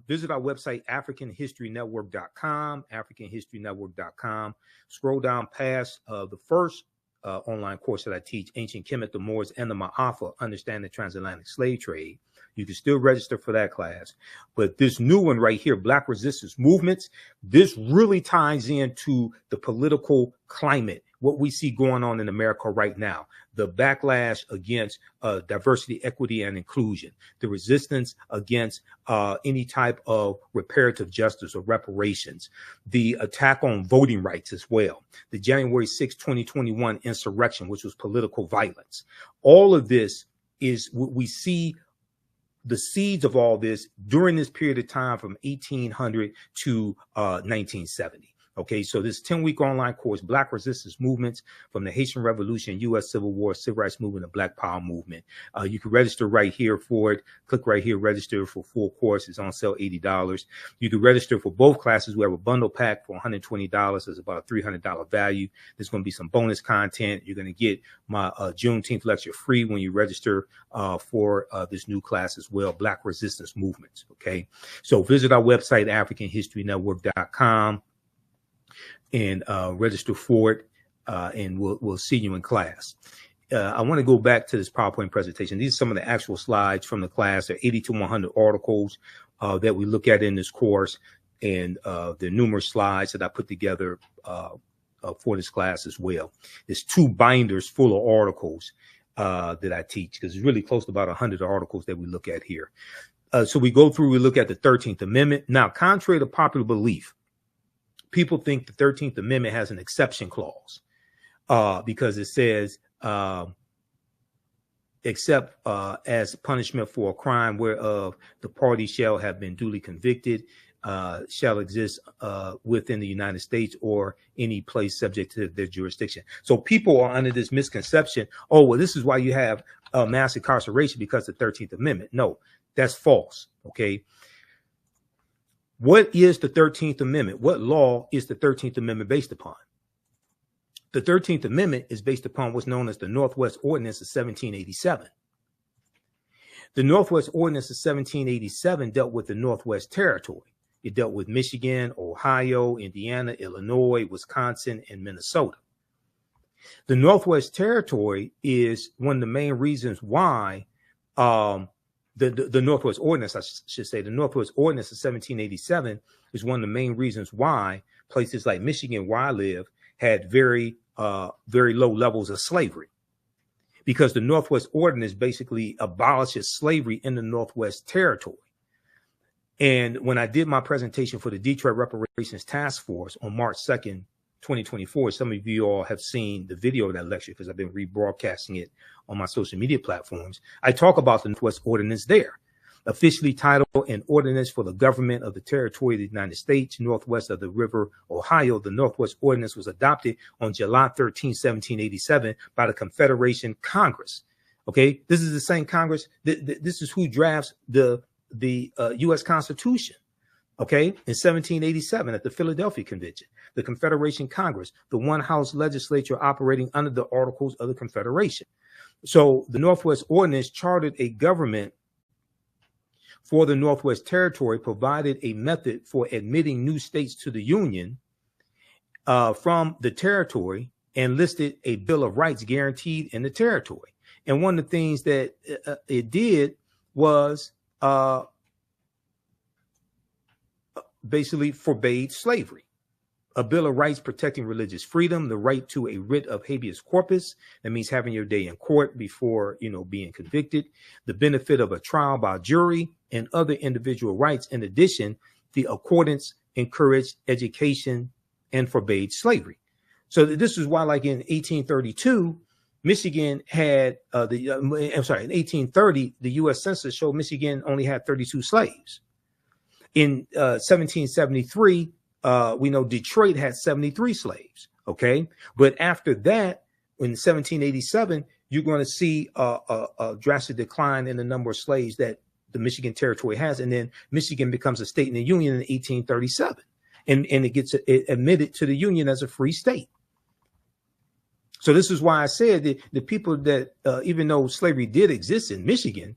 Visit our website, AfricanHistoryNetwork.com, AfricanHistoryNetwork.com. Scroll down past the first online course that I teach, Ancient Kemet, the Moors, and the Ma'afa, Understand the Transatlantic Slave Trade. You can still register for that class. But this new one right here, Black Resistance Movements, this really ties into the political climate, what we see going on in America right now, the backlash against diversity, equity, and inclusion, the resistance against any type of reparative justice or reparations, the attack on voting rights as well, the January 6, 2021 insurrection, which was political violence. All of this is what we see. The seeds of all this during this period of time from 1800 to 1970. Okay, so this 10-week online course, Black Resistance Movements from the Haitian Revolution, U.S. Civil War, Civil Rights Movement, and Black Power Movement. You can register right here for it. Click right here, register for full course. It's on sale, $80. You can register for both classes. We have a bundle pack for $120. It's about a $300 value. There's going to be some bonus content. You're going to get my Juneteenth lecture free when you register for this new class as well, Black Resistance Movements. Okay, so visit our website, AfricanHistoryNetwork.com. and register for it, and we'll see you in class. I want to go back to this PowerPoint presentation. These are some of the actual slides from the class. There are 80 to 100 articles that we look at in this course, and there are numerous slides that I put together for this class as well. There's 2 binders full of articles that I teach, because it's really close to about 100 articles that we look at here. So we go through, we look at the 13th Amendment. Now, contrary to popular belief, people think the 13th Amendment has an exception clause because it says, except as punishment for a crime whereof the party shall have been duly convicted, shall exist within the United States or any place subject to their jurisdiction. So people are under this misconception, oh, well, this is why you have mass incarceration, because of the 13th Amendment. No, that's false, okay? What is the 13th Amendment? What law is the 13th Amendment based upon? The 13th Amendment is based upon what's known as the Northwest Ordinance of 1787. The Northwest Ordinance of 1787 dealt with the Northwest Territory. It dealt with Michigan, Ohio, Indiana, Illinois, Wisconsin, and Minnesota. The Northwest Territory is one of the main reasons why the Northwest Ordinance, I should say, the Northwest Ordinance of 1787 is one of the main reasons why places like Michigan, where I live, had very low levels of slavery, because the Northwest Ordinance basically abolishes slavery in the Northwest Territory. And when I did my presentation for the Detroit Reparations Task Force on March 2nd, 2024, some of you all have seen the video of that lecture because I've been rebroadcasting it on my social media platforms. I talk about the Northwest Ordinance there, officially titled An Ordinance for the Government of the Territory of the United States, Northwest of the River Ohio. The Northwest Ordinance was adopted on July 13, 1787 by the Confederation Congress. Okay, this is the same Congress. This is who drafts the U.S. Constitution. Okay, in 1787 at the Philadelphia Convention, the Confederation Congress, the one house legislature operating under the Articles of the Confederation. So the Northwest Ordinance chartered a government for the Northwest Territory, provided a method for admitting new states to the Union from the territory, and listed a Bill of Rights guaranteed in the territory. And one of the things that it did was basically forbade slavery. A Bill of Rights protecting religious freedom, the right to a writ of habeas corpus, that means having your day in court before, being convicted, the benefit of a trial by jury, and other individual rights. In addition, the accordance encouraged education and forbade slavery. So this is why, like in 1832, Michigan had in 1830, the U.S. Census showed Michigan only had 32 slaves. In 1773, we know Detroit had 73 slaves. Okay, but after that, in 1787, you're going to see a drastic decline in the number of slaves that the Michigan Territory has, and then Michigan becomes a state in the Union in 1837, and it gets admitted to the Union as a free state. So this is why I said that the people that, even though slavery did exist in Michigan,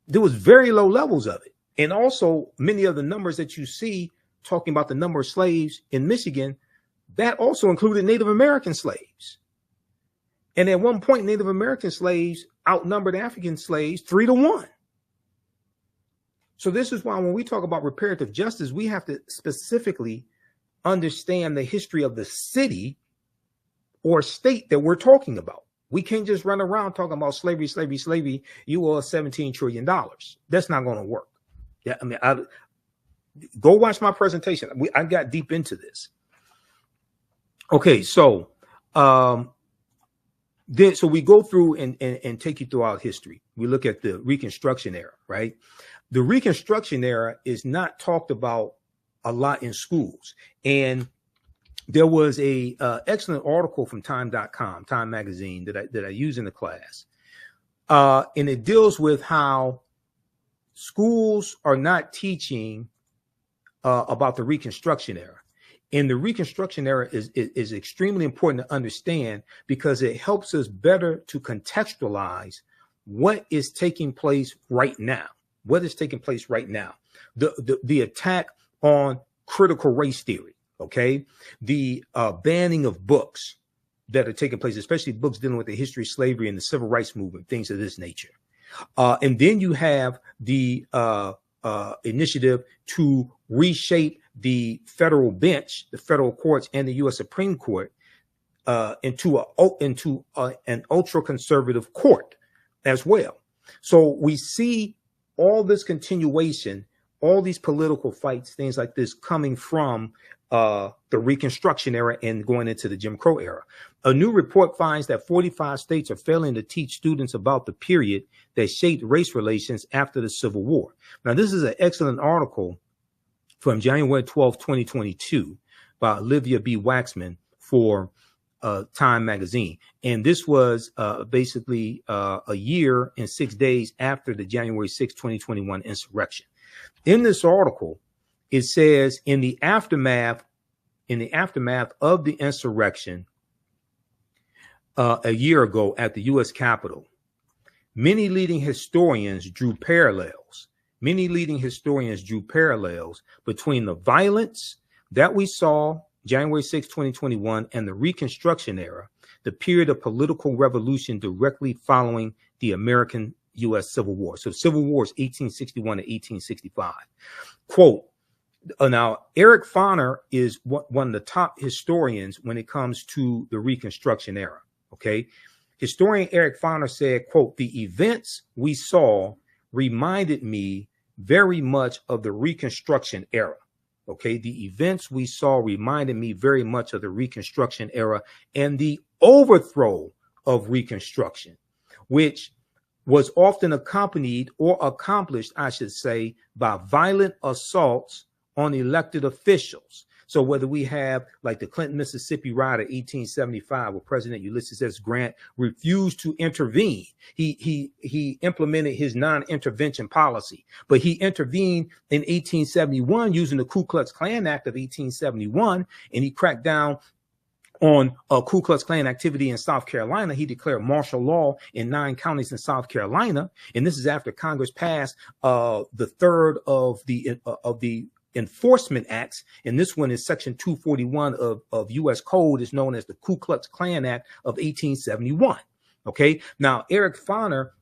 there was very low levels of it. And also many of the numbers that you see talking about the number of slaves in Michigan, that also included Native American slaves. And at one point, Native American slaves outnumbered African slaves 3-1. So this is why when we talk about reparative justice, we have to specifically understand the history of the city or state that we're talking about. We can't just run around talking about slavery, slavery, slavery. You owe us $17 trillion. That's not going to work. Yeah, I mean, go watch my presentation. I got deep into this. Okay, so so we go through and take you throughout history. We look at the Reconstruction era, right? The Reconstruction era is not talked about a lot in schools. And there was a excellent article from time.com, Time magazine, that I use in the class. And it deals with how schools are not teaching about the Reconstruction era. And the Reconstruction era is extremely important to understand because it helps us better to contextualize what is taking place right now. What is taking place right now? The attack on critical race theory, okay? The banning of books that are taking place, especially books dealing with the history of slavery and the civil rights movement, things of this nature. And then you have the initiative to reshape the federal bench, the federal courts, and the U.S. Supreme Court into an ultra-conservative court as well. So we see all this continuation, all these political fights, things like this coming from the Reconstruction era and going into the Jim Crow era. A new report finds that 45 states are failing to teach students about the period that shaped race relations after the Civil War. Now, this is an excellent article from January 12, 2022 by Olivia B. Waxman for Time magazine. And this was basically a year and 6 days after the January 6, 2021 insurrection. In this article, it says in the aftermath of the insurrection a year ago at the U.S. Capitol, many leading historians drew parallels between the violence that we saw January 6, 2021 and the Reconstruction era, the period of political revolution directly following the American U.S. Civil War. So Civil War is 1861 to 1865. Quote, now, Eric Foner is one of the top historians when it comes to the Reconstruction era. Okay. Historian Eric Foner said, quote, the events we saw reminded me very much of the Reconstruction era. Okay. The events we saw reminded me very much of the Reconstruction era and the overthrow of Reconstruction, which was often accompanied or accomplished, I should say, by violent assaults on elected officials. So whether we have like the Clinton, Mississippi riot of 1875, where President Ulysses S. Grant refused to intervene. He implemented his non-intervention policy, but he intervened in 1871 using the Ku Klux Klan Act of 1871, and he cracked down on Ku Klux Klan activity in South Carolina. He declared martial law in 9 counties in South Carolina, and this is after Congress passed the third of the enforcement acts, and this one is section 241 of U.S. Code, is known as the Ku Klux Klan Act of 1871. Okay, now Eric Foner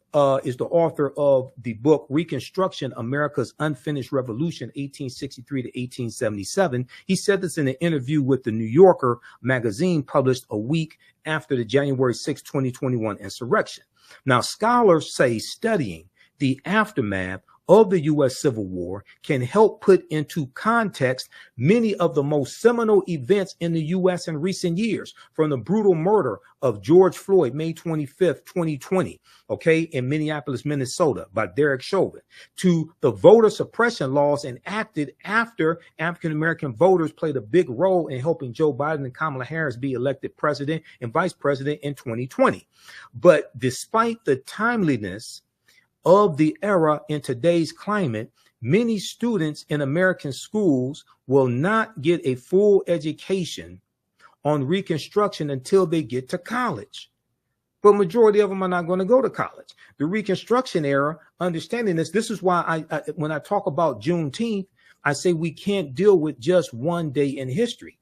is the author of the book Reconstruction, America's Unfinished Revolution, 1863 to 1877. He said this in an interview with the New Yorker magazine published a week after the January 6, 2021 insurrection. Now, scholars say studying the aftermath of the U.S. Civil War can help put into context many of the most seminal events in the U.S. in recent years, from the brutal murder of George Floyd, May 25th, 2020, okay, in Minneapolis, Minnesota, by Derek Chauvin, to the voter suppression laws enacted after African-American voters played a big role in helping Joe Biden and Kamala Harris be elected president and vice president in 2020. But despite the timeliness of the era in today's climate, many students in American schools will not get a full education on Reconstruction until they get to college. But majority of them are not going to go to college. The Reconstruction era, understanding this is why when I talk about Juneteenth, I say we can't deal with just one day in history.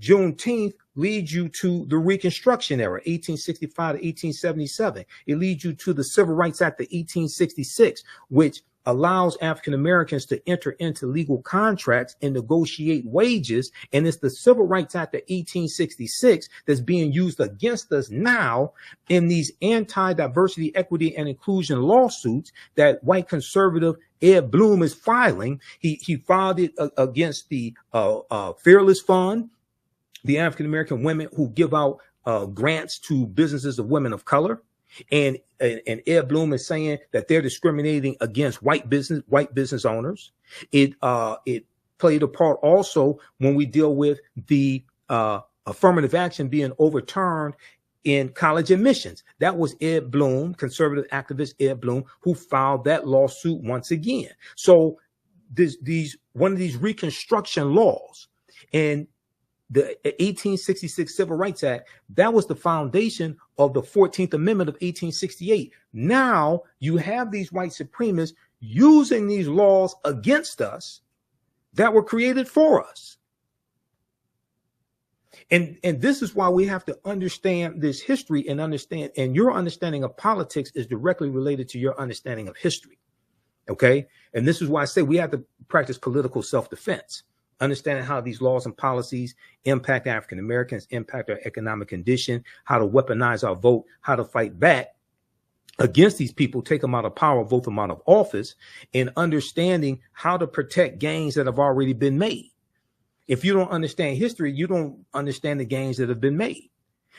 Juneteenth leads you to the Reconstruction era, 1865 to 1877. It leads you to the Civil Rights Act of 1866, which allows African Americans to enter into legal contracts and negotiate wages. And it's the Civil Rights Act of 1866 that's being used against us now in these anti-diversity, equity, and inclusion lawsuits that white conservative Ed Bloom is filing. He filed it against the Fearless Fund, the African American women who give out grants to businesses of women of color. And Ed Bloom is saying that they're discriminating against white business owners. It played a part also when we deal with the affirmative action being overturned in college admissions. That was Ed Bloom, conservative activist Ed Bloom, who filed that lawsuit once again. So one of these Reconstruction laws and the 1866 Civil Rights Act, that was the foundation of the 14th Amendment of 1868. Now you have these white supremacists using these laws against us that were created for us. And this is why we have to understand this history and understand, and your understanding of politics is directly related to your understanding of history. Okay. And this is why I say we have to practice political self-defense. Understanding how these laws and policies impact African Americans, impact our economic condition, how to weaponize our vote, how to fight back against these people, take them out of power, vote them out of office, and understanding how to protect gains that have already been made. If you don't understand history, you don't understand the gains that have been made.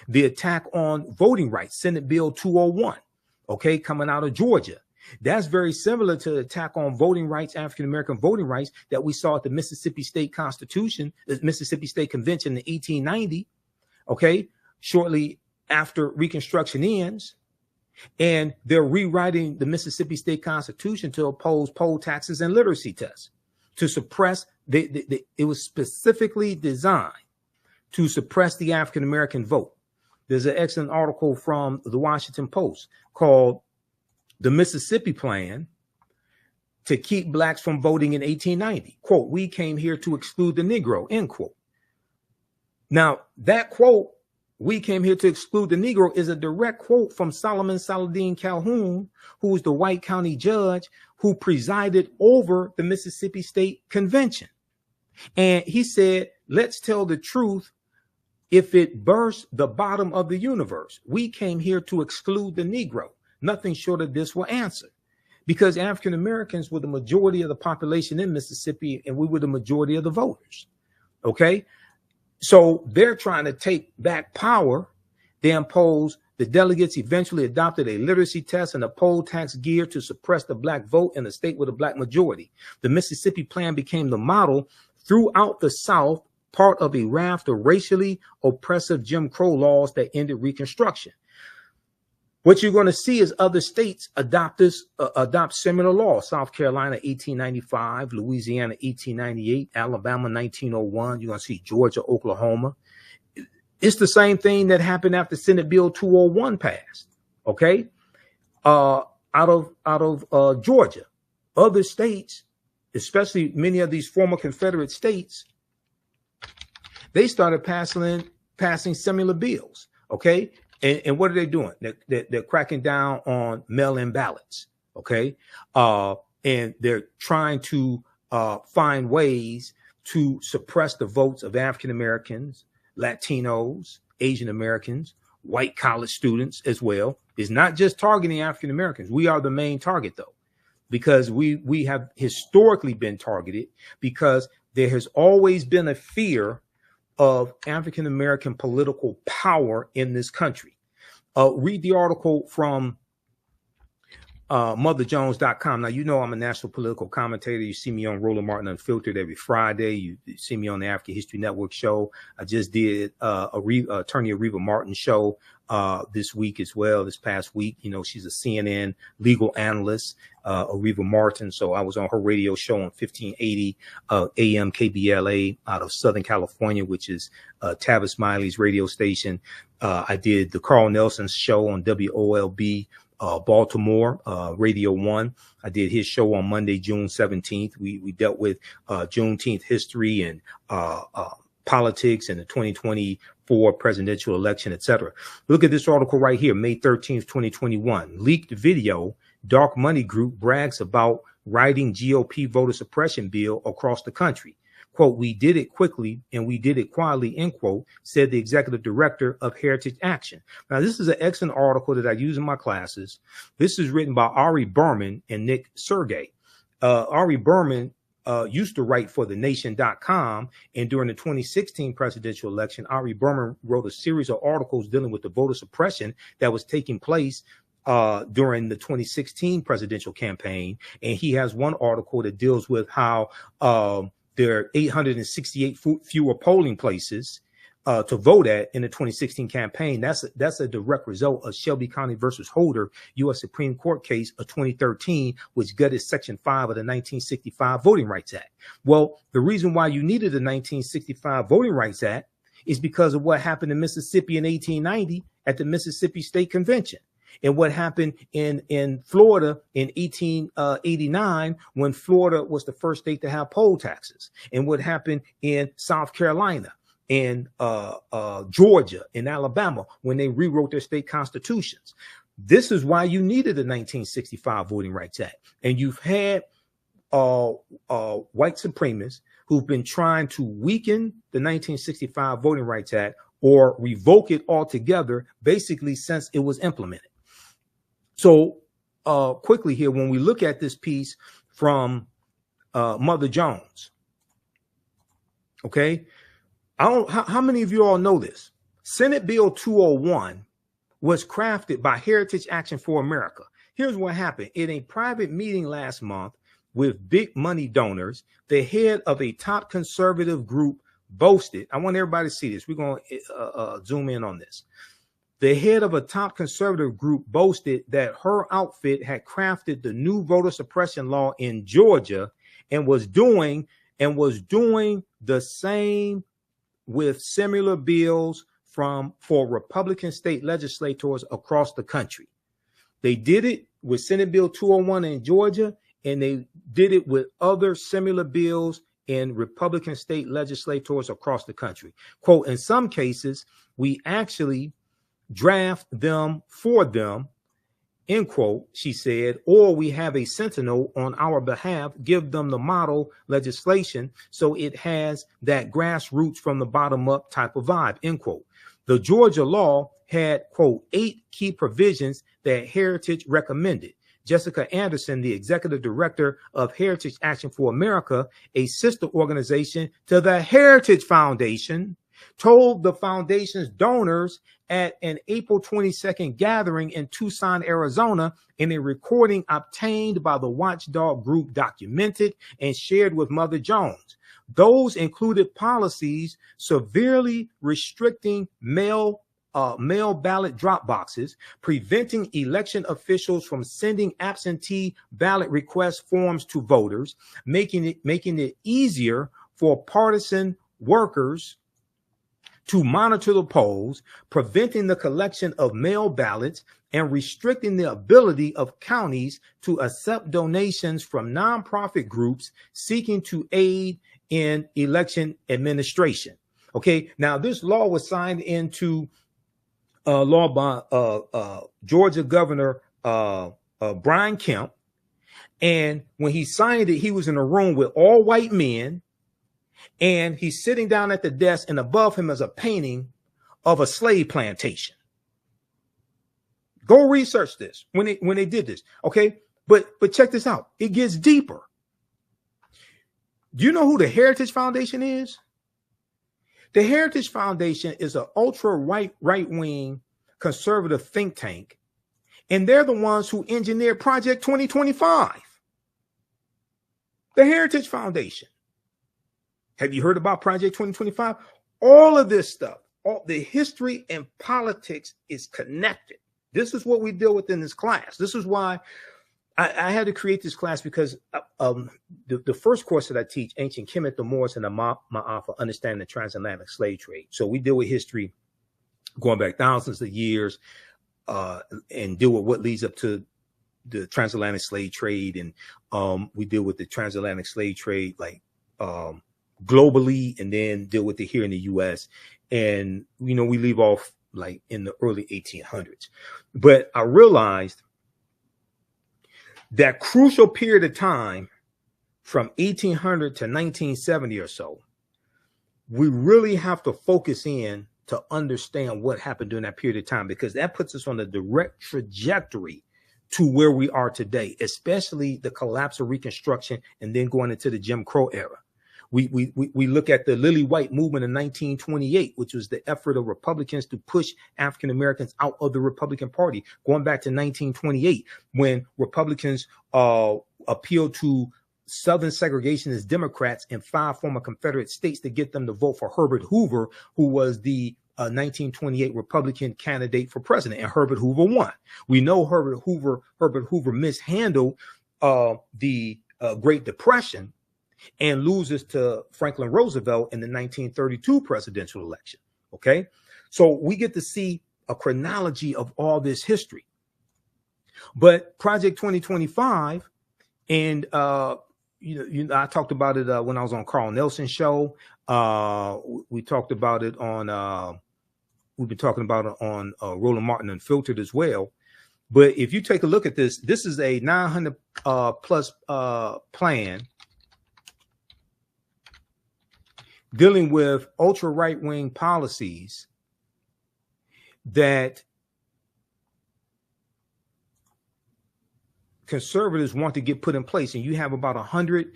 The attack on voting rights, Senate Bill 201, okay, coming out of Georgia. That's very similar to the attack on voting rights, African-American voting rights that we saw at the Mississippi State Constitution, the Mississippi State Convention in 1890, okay, shortly after Reconstruction ends. And they're rewriting the Mississippi State Constitution to oppose poll taxes and literacy tests, to suppress, it was specifically designed to suppress the African-American vote. There's an excellent article from the Washington Post called The Mississippi Plan to Keep Blacks from Voting in 1890. Quote, "We came here to exclude the Negro," end quote. Now, that quote, "We came here to exclude the Negro," is a direct quote from Solomon Saladin Calhoun, who was the white county judge who presided over the Mississippi State Convention. And he said, "Let's tell the truth. If it bursts the bottom of the universe, we came here to exclude the Negro. Nothing short of this will answer." Because African Americans were the majority of the population in Mississippi, and we were the majority of the voters. Okay. So they're trying to take back power. They imposed, the delegates eventually adopted a literacy test and a poll tax geared to suppress the black vote in a state with a black majority. The Mississippi Plan became the model throughout the South, part of a raft of racially oppressive Jim Crow laws that ended Reconstruction. What you're going to see is other states adopt similar laws. South Carolina, 1895, Louisiana, 1898, Alabama, 1901. You're going to see Georgia, Oklahoma. It's the same thing that happened after Senate Bill 201 passed. Okay. Out of Georgia, other states, especially many of these former Confederate states, they started passing similar bills. Okay. And what are they doing? They're cracking down on mail-in ballots, okay? And they're trying to find ways to suppress the votes of African Americans, Latinos, Asian Americans, white college students as well. It's not just targeting African Americans. We are the main target, though, because we have historically been targeted because there has always been a fear of African American political power in this country. Read the article from motherjones.com. Now, you know, I'm a national political commentator. You see me on Roland Martin Unfiltered every Friday. You see me on the African History Network show. I just did Attorney Areva Martin show this week as well, this past week. You know, she's a CNN legal analyst, Areva Martin. So I was on her radio show on 1580 AM KBLA out of Southern California, which is Tavis Smiley's radio station. I did the Carl Nelson show on WOLB Baltimore, Radio 1. I did his show on Monday, June 17th. We dealt with Juneteenth history and politics and the 2024 presidential election, etc. Look at this article right here, May 13th, 2021. Leaked video, Dark Money Group brags about writing GOP voter suppression bill across the country. Quote, we did it quickly and we did it quietly, end quote, said the executive director of Heritage Action. Now, this is an excellent article that I use in my classes. This is written by Ari Berman and Nick Sergey. Ari Berman used to write for thenation.com. And during the 2016 presidential election, Ari Berman wrote a series of articles dealing with the voter suppression that was taking place during the 2016 presidential campaign. And he has one article that deals with how there are 868 fewer polling places to vote at in the 2016 campaign. That's a direct result of Shelby County versus Holder, U.S. Supreme Court case of 2013, which gutted Section 5 of the 1965 Voting Rights Act. Well, the reason why you needed the 1965 Voting Rights Act is because of what happened in Mississippi in 1890 at the Mississippi State Convention. And what happened in Florida in 1889 when Florida was the first state to have poll taxes, and what happened in South Carolina and Georgia and Alabama when they rewrote their state constitutions. This is why you needed the 1965 Voting Rights Act. And you've had white supremacists who've been trying to weaken the 1965 Voting Rights Act or revoke it altogether, basically since it was implemented. So quickly here, when we look at this piece from Mother Jones, okay, how many of you all know this? Senate Bill 201 was crafted by Heritage Action for America. Here's what happened. In a private meeting last month with big money donors, the head of a top conservative group boasted, I want everybody to see this. We're going to zoom in on this. The head of a top conservative group boasted that her outfit had crafted the new voter suppression law in Georgia and was doing the same with similar bills for Republican state legislators across the country. They did it with Senate Bill 201 in Georgia, and they did it with other similar bills in Republican state legislators across the country. Quote, in some cases, we actually draft them for them, end quote, she said, or we have a sentinel on our behalf, give them the model legislation so it has that grassroots from the bottom up type of vibe, end quote. The Georgia law had, quote, 8 key provisions that Heritage recommended. Jessica Anderson, the executive director of Heritage Action for America, a sister organization to the Heritage Foundation, told the foundation's donors at an April 22nd gathering in Tucson, Arizona, in a recording obtained by the watchdog group documented and shared with Mother Jones. Those included policies severely restricting mail ballot drop boxes, preventing election officials from sending absentee ballot request forms to voters, making it easier for partisan workers to monitor the polls, preventing the collection of mail ballots, and restricting the ability of counties to accept donations from nonprofit groups seeking to aid in election administration. Okay, now this law was signed into law by Georgia Governor Brian Kemp, and when he signed it, he was in a room with all white men. And he's sitting down at the desk, and above him is a painting of a slave plantation. Go research this when they did this. Okay. But check this out. It gets deeper. Do you know who the Heritage Foundation is? The Heritage Foundation is an ultra right wing conservative think tank. And they're the ones who engineered Project 2025. The Heritage Foundation. Have you heard about Project 2025? All of this stuff, all the history and politics is connected. This is what we deal with in this class. This is why I had to create this class, because the first course that I teach, Ancient Kemet, the Moors, and the Ma'afa, Understanding the Transatlantic Slave Trade. So we deal with history going back thousands of years and deal with what leads up to the transatlantic slave trade. And we deal with the transatlantic slave trade like globally, and then deal with it here in the U.S. And, you know, we leave off like in the early 1800s. But I realized that crucial period of time from 1800 to 1970 or so, we really have to focus in to understand what happened during that period of time, because that puts us on a direct trajectory to where we are today, especially the collapse of Reconstruction and then going into the Jim Crow era. We look at the Lily White movement in 1928, which was the effort of Republicans to push African Americans out of the Republican Party, going back to 1928, when Republicans appealed to Southern segregationist Democrats in 5 former Confederate states to get them to vote for Herbert Hoover, who was the 1928 Republican candidate for president, and Herbert Hoover won. We know Herbert Hoover mishandled the Great Depression and loses to Franklin Roosevelt in the 1932 presidential election. Okay, so we get to see a chronology of all this history. But Project 2025, and you know, I talked about it when I was on Carl Nelson's show. We talked about it on. We've been talking about it on Roland Martin Unfiltered as well. But if you take a look at this, this is a 900 plus plan dealing with ultra right-wing policies that conservatives want to get put in place. And you have about 100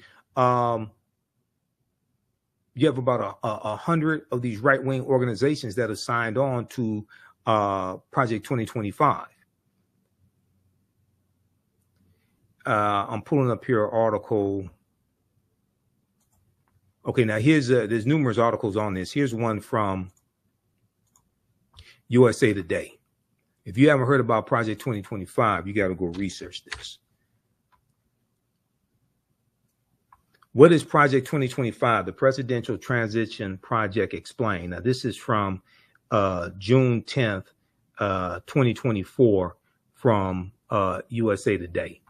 of these right-wing organizations that are signed on to Project 2025. I'm pulling up here an article. Okay, now there's numerous articles on this. Here's one from USA Today. If you haven't heard about Project 2025, you got to go research this. What is Project 2025? The Presidential Transition Project Explained. Now, this is from June 10th, 2024 from USA Today.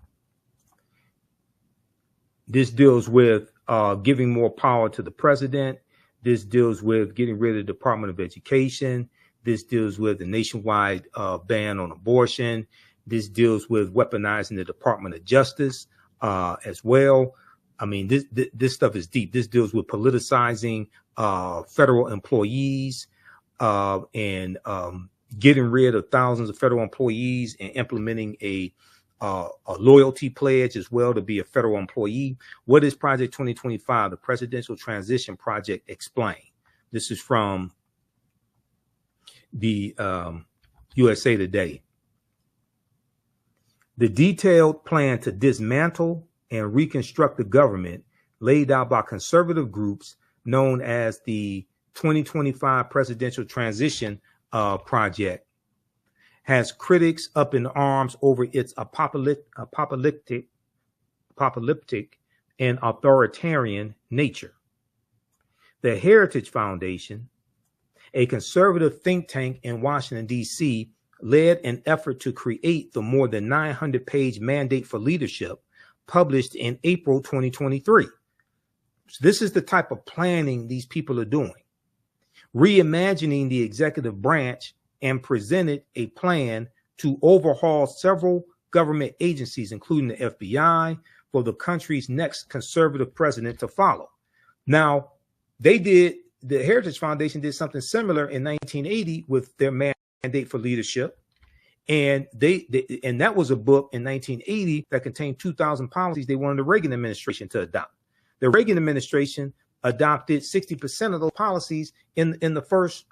This deals with giving more power to the president. This deals with getting rid of the Department of Education. This deals with the nationwide ban on abortion. This deals with weaponizing the Department of Justice as well. I mean, this stuff is deep. This deals with politicizing federal employees and getting rid of thousands of federal employees and implementing a loyalty pledge as well to be a federal employee. What is Project 2025? The Presidential Transition Project Explained. This is from the USA Today. The detailed plan to dismantle and reconstruct the government laid out by conservative groups known as the 2025 Presidential Transition Project has critics up in arms over its apocalyptic and authoritarian nature. The Heritage Foundation, a conservative think tank in Washington, D.C., led an effort to create the more than 900-page Mandate for Leadership published in April 2023. So this is the type of planning these people are doing. Reimagining the executive branch, and presented a plan to overhaul several government agencies, including the FBI, for the country's next conservative president to follow. Now, the Heritage Foundation did something similar in 1980 with their Mandate for Leadership. And and that was a book in 1980 that contained 2,000 policies they wanted the Reagan administration to adopt. The Reagan administration adopted 60% of those policies in the first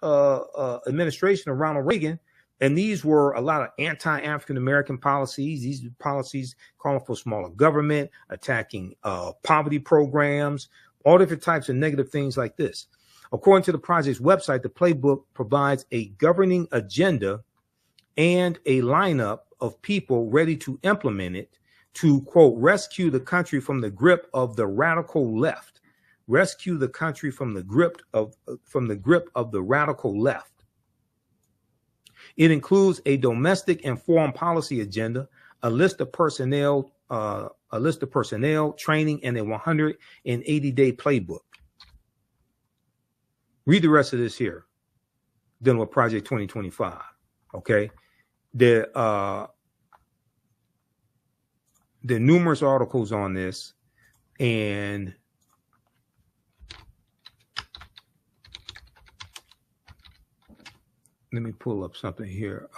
administration of Ronald Reagan, And these were a lot of anti-African-American policies. These policies calling for smaller government, attacking poverty programs, all different types of negative things like this. According to the project's website, the playbook provides a governing agenda and a lineup of people ready to implement it to, quote, rescue the country from the grip of the radical left. Rescue the country from the grip of the radical left. It includes a domestic and foreign policy agenda, a list of personnel, training, and a 180-day playbook. Read the rest of this here, dealing with Project 2025. Okay, there are numerous articles on this, and let me pull up something here.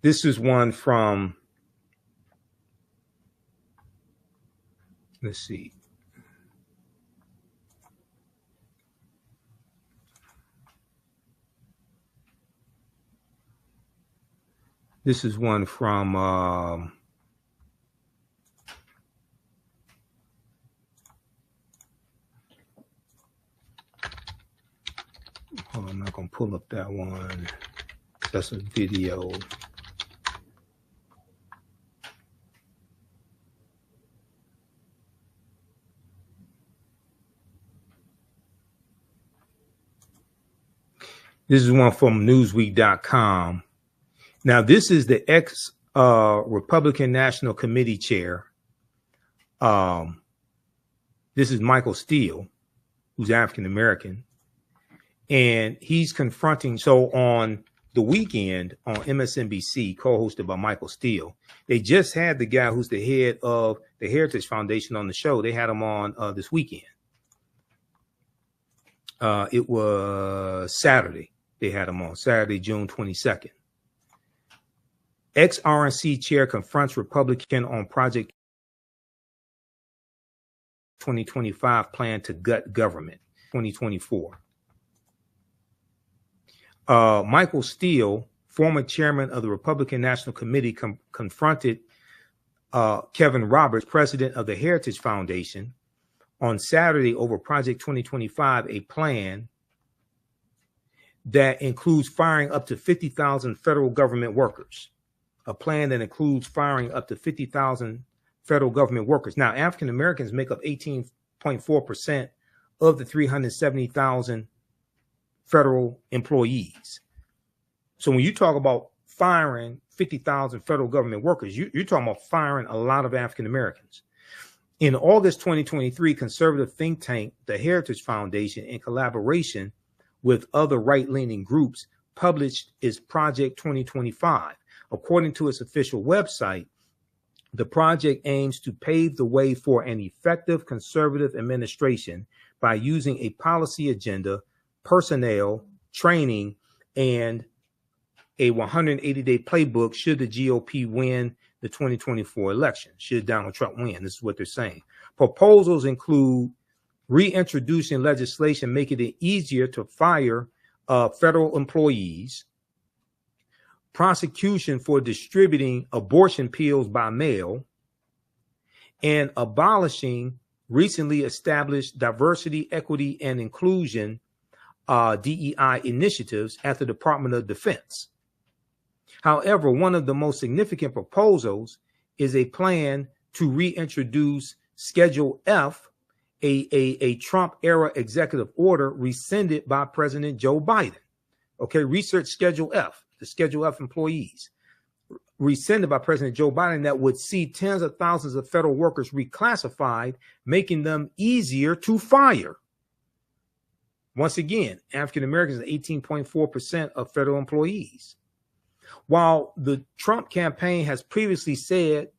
This is one from, let's see. This is one from hold on, I'm not gonna pull up that one. That's a video. This is one from Newsweek.com. Now, this is the ex-Republican National Committee chair. This is Michael Steele, who's African-American. And he's confronting, so on the weekend on MSNBC, co-hosted by Michael Steele, they just had the guy who's the head of the Heritage Foundation on the show. They had him on this weekend. It was Saturday. They had him on Saturday, June 22nd. Ex-RNC chair confronts Republican on Project 2025 plan to gut government, 2024. Michael Steele, former chairman of the Republican National Committee, confronted Kevin Roberts, president of the Heritage Foundation, on Saturday over Project 2025, a plan that includes firing up to 50,000 federal government workers. A plan that includes firing up to 50,000 federal government workers. Now, African Americans make up 18.4% of the 370,000 federal employees. So when you talk about firing 50,000 federal government workers, you're talking about firing a lot of African Americans. In August 2023, conservative think tank, the Heritage Foundation, in collaboration with other right-leaning groups, published its Project 2025. According to its official website, the project aims to pave the way for an effective conservative administration by using a policy agenda, personnel, training, and a 180-day playbook should the GOP win the 2024 election, should Donald Trump win. This is what they're saying. Proposals include reintroducing legislation making it easier to fire federal employees, prosecution for distributing abortion pills by mail, and abolishing recently established diversity, equity, and inclusion DEI initiatives at the Department of Defense. However, one of the most significant proposals is a plan to reintroduce Schedule F, a Trump-era executive order rescinded by President Joe Biden. Okay, research Schedule F. The Schedule F employees, rescinded by President Joe Biden, that would see tens of thousands of federal workers reclassified, making them easier to fire. Once again, African Americans are 18.4% of federal employees. While the Trump campaign has previously said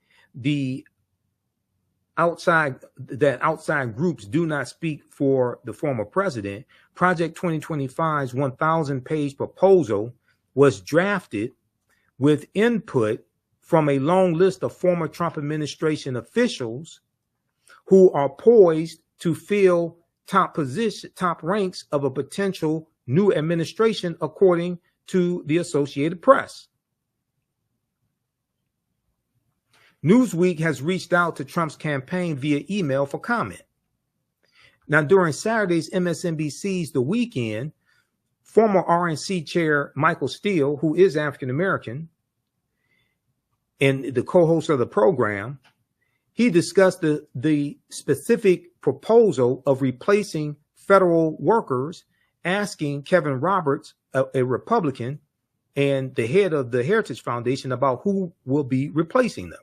outside groups do not speak for the former president, Project 2025's 1,000-page proposal was drafted with input from a long list of former Trump administration officials who are poised to fill top ranks of a potential new administration, according to the Associated Press. Newsweek has reached out to Trump's campaign via email for comment. Now, during Saturday's MSNBC's The Weekend, former RNC chair Michael Steele, who is African-American and the co-host of the program, he discussed the specific proposal of replacing federal workers, asking Kevin Roberts, a Republican, and the head of the Heritage Foundation about who will be replacing them,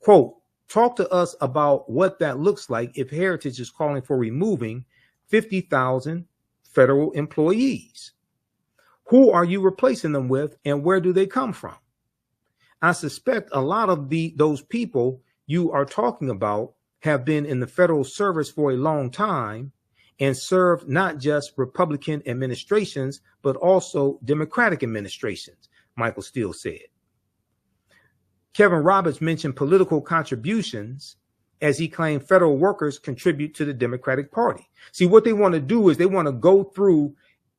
Quote, talk to us about what that looks like if Heritage is calling for removing 50,000 federal employees. Who are you replacing them with, and where do they come from? I suspect a lot of those people you are talking about have been in the federal service for a long time and served not just Republican administrations, but also Democratic administrations, Michael Steele said. Kevin Roberts mentioned political contributions as he claimed federal workers contribute to the Democratic Party. See, what they want to do is they want to go through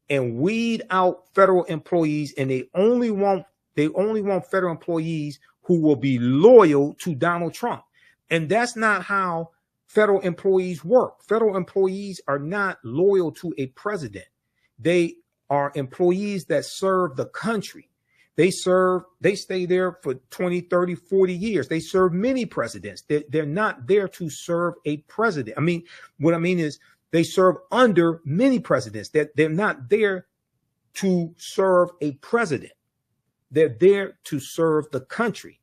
and weed out federal employees, and they only want federal employees who will be loyal to Donald Trump. And that's not how federal employees work. Federal employees are not loyal to a president. They are employees that serve the country. They stay there for 20, 30, 40 years. They serve many presidents. They're not there to serve a president. What I mean is they serve under many presidents. They're not there to serve a president. They're there to serve the country,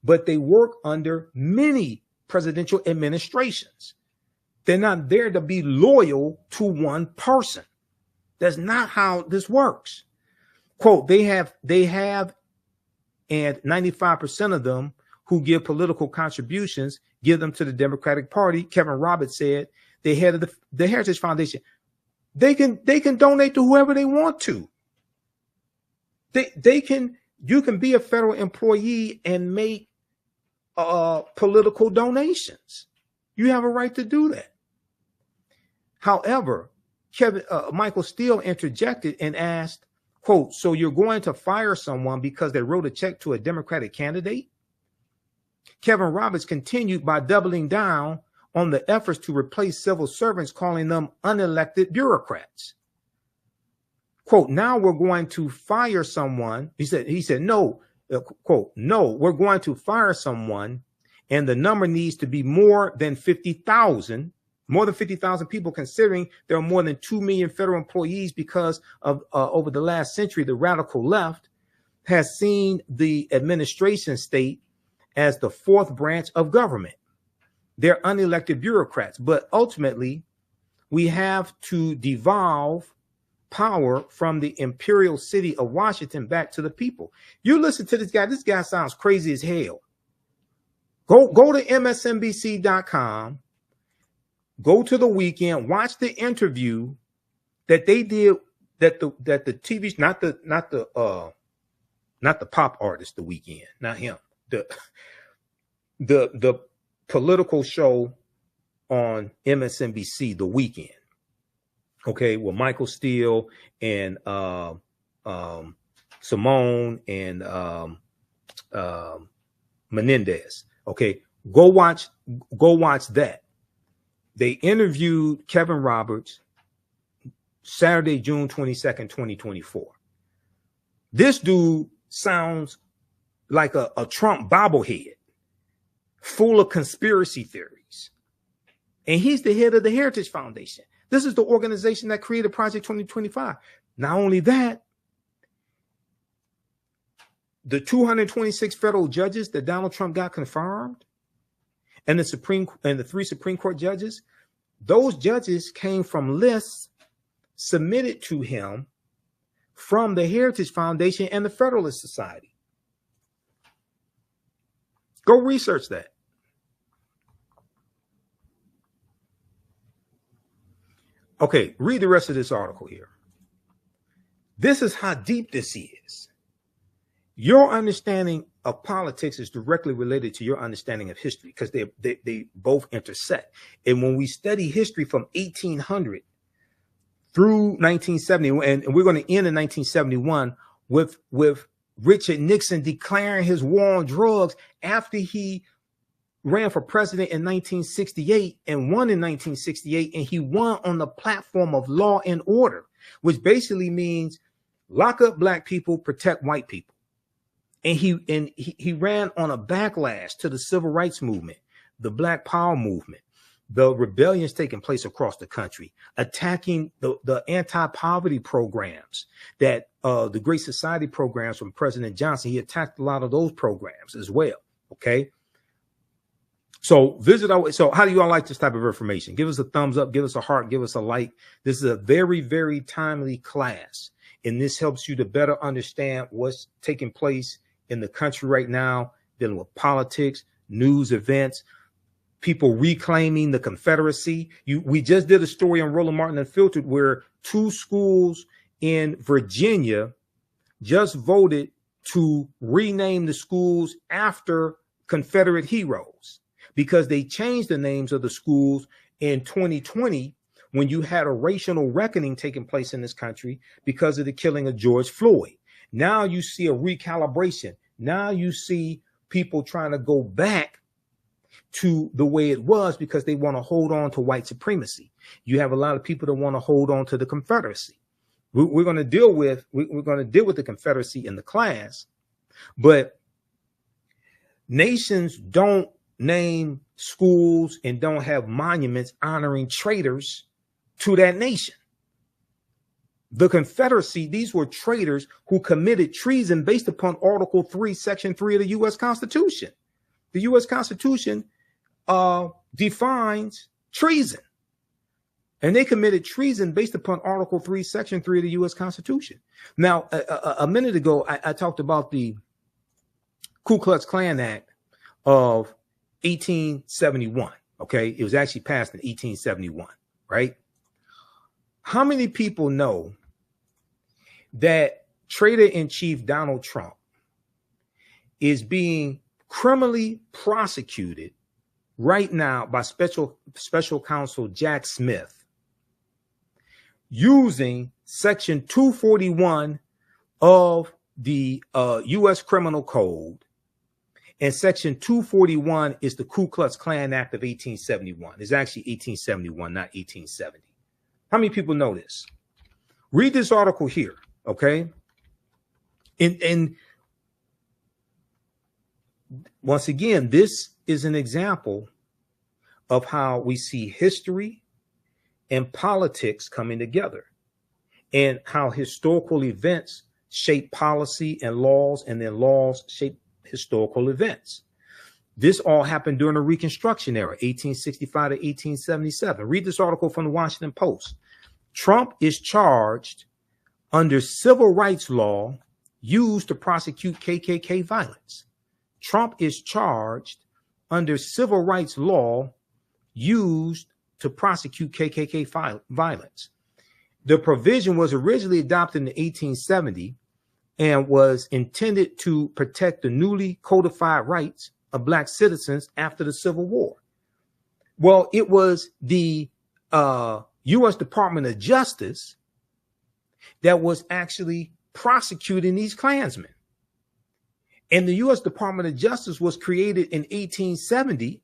but they work under many presidential administrations. They're not there to be loyal to one person. That's not how this works. Quote, they have, and 95% of them who give political contributions give them to the Democratic Party. Kevin Roberts said, the head of the Heritage Foundation, they can donate to whoever they want to. You can be a federal employee and make political donations. You have a right to do that. However, Michael Steele interjected and asked, quote, so you're going to fire someone because they wrote a check to a Democratic candidate? Kevin Roberts continued by doubling down on the efforts to replace civil servants, calling them unelected bureaucrats. Quote, now we're going to fire someone. He said, no, quote, no, we're going to fire someone, and the number needs to be more than 50,000 people, considering there are more than 2 million federal employees because of over the last century, the radical left has seen the administration state as the fourth branch of government. They're unelected bureaucrats, but ultimately we have to devolve power from the imperial city of Washington back to the people. You listen to this guy. This guy sounds crazy as hell. Go to MSNBC.com. Go to The Weekend, watch the interview that they did, that the TV, not the pop artist, The Weekend, not him, the political show on MSNBC, The Weekend. Okay, with Michael Steele and Simone and Menendez. Okay, go watch that. They interviewed Kevin Roberts Saturday, June 22nd, 2024. This dude sounds like a Trump bobblehead, full of conspiracy theories. And he's the head of the Heritage Foundation. This is the organization that created Project 2025. Not only that, the 226 federal judges that Donald Trump got confirmed, and the 3 Supreme Court judges, those judges came from lists submitted to him from the Heritage Foundation and the Federalist Society. Go research that. Okay, read the rest of this article here. This is how deep this is. Your understanding of politics is directly related to your understanding of history, because they both intersect. And when we study history from 1800 through 1970, and we're going to end in 1971 with Richard Nixon declaring his war on drugs after he ran for president in 1968 and won in 1968, and he won on the platform of law and order, which basically means lock up black people, protect white people. And he ran on a backlash to the civil rights movement, the Black Power movement, the rebellions taking place across the country, attacking the anti-poverty programs that the Great Society programs from President Johnson. He attacked a lot of those programs as well. Okay. So so how do you all like this type of information? Give us a thumbs up, give us a heart, give us a like. This is a very, very timely class. And this helps you to better understand what's taking place in the country right now, dealing with politics, news events, people reclaiming the Confederacy. We just did a story on Roland Martin Unfiltered where 2 schools in Virginia just voted to rename the schools after Confederate heroes, because they changed the names of the schools in 2020 when you had a racial reckoning taking place in this country because of the killing of George Floyd. Now you see a recalibration. Now you see people trying to go back to the way it was because they want to hold on to white supremacy. You have a lot of people that want to hold on to the Confederacy. We're going to deal with the Confederacy in the class, but nations don't name schools and don't have monuments honoring traitors to that nation. The Confederacy, these were traitors who committed treason based upon Article 3, Section 3 of the U.S. Constitution. The U.S. Constitution defines treason. And they committed treason based upon Article 3, Section 3 of the U.S. Constitution. Now, a minute ago, I talked about the Ku Klux Klan Act of 1871. Okay, it was actually passed in 1871, right? How many people know that Traitor-in-Chief Donald Trump is being criminally prosecuted right now by special counsel Jack Smith using Section 241 of the U.S. Criminal Code? And Section 241 is the Ku Klux Klan Act of 1871. It's actually 1871, not 1870. How many people know this? Read this article here, okay? And once again, this is an example of how we see history and politics coming together, and how historical events shape policy and laws, and then laws shape historical events. This all happened during the Reconstruction era, 1865 to 1877. Read this article from the Washington Post. Trump is charged under civil rights law used to prosecute KKK violence. Trump is charged under civil rights law used to prosecute KKK violence. The provision was originally adopted in 1870 and was intended to protect the newly codified rights of black citizens after the Civil War. Well, it was the U.S. Department of Justice that was actually prosecuting these Klansmen. And the U.S. Department of Justice was created in 1870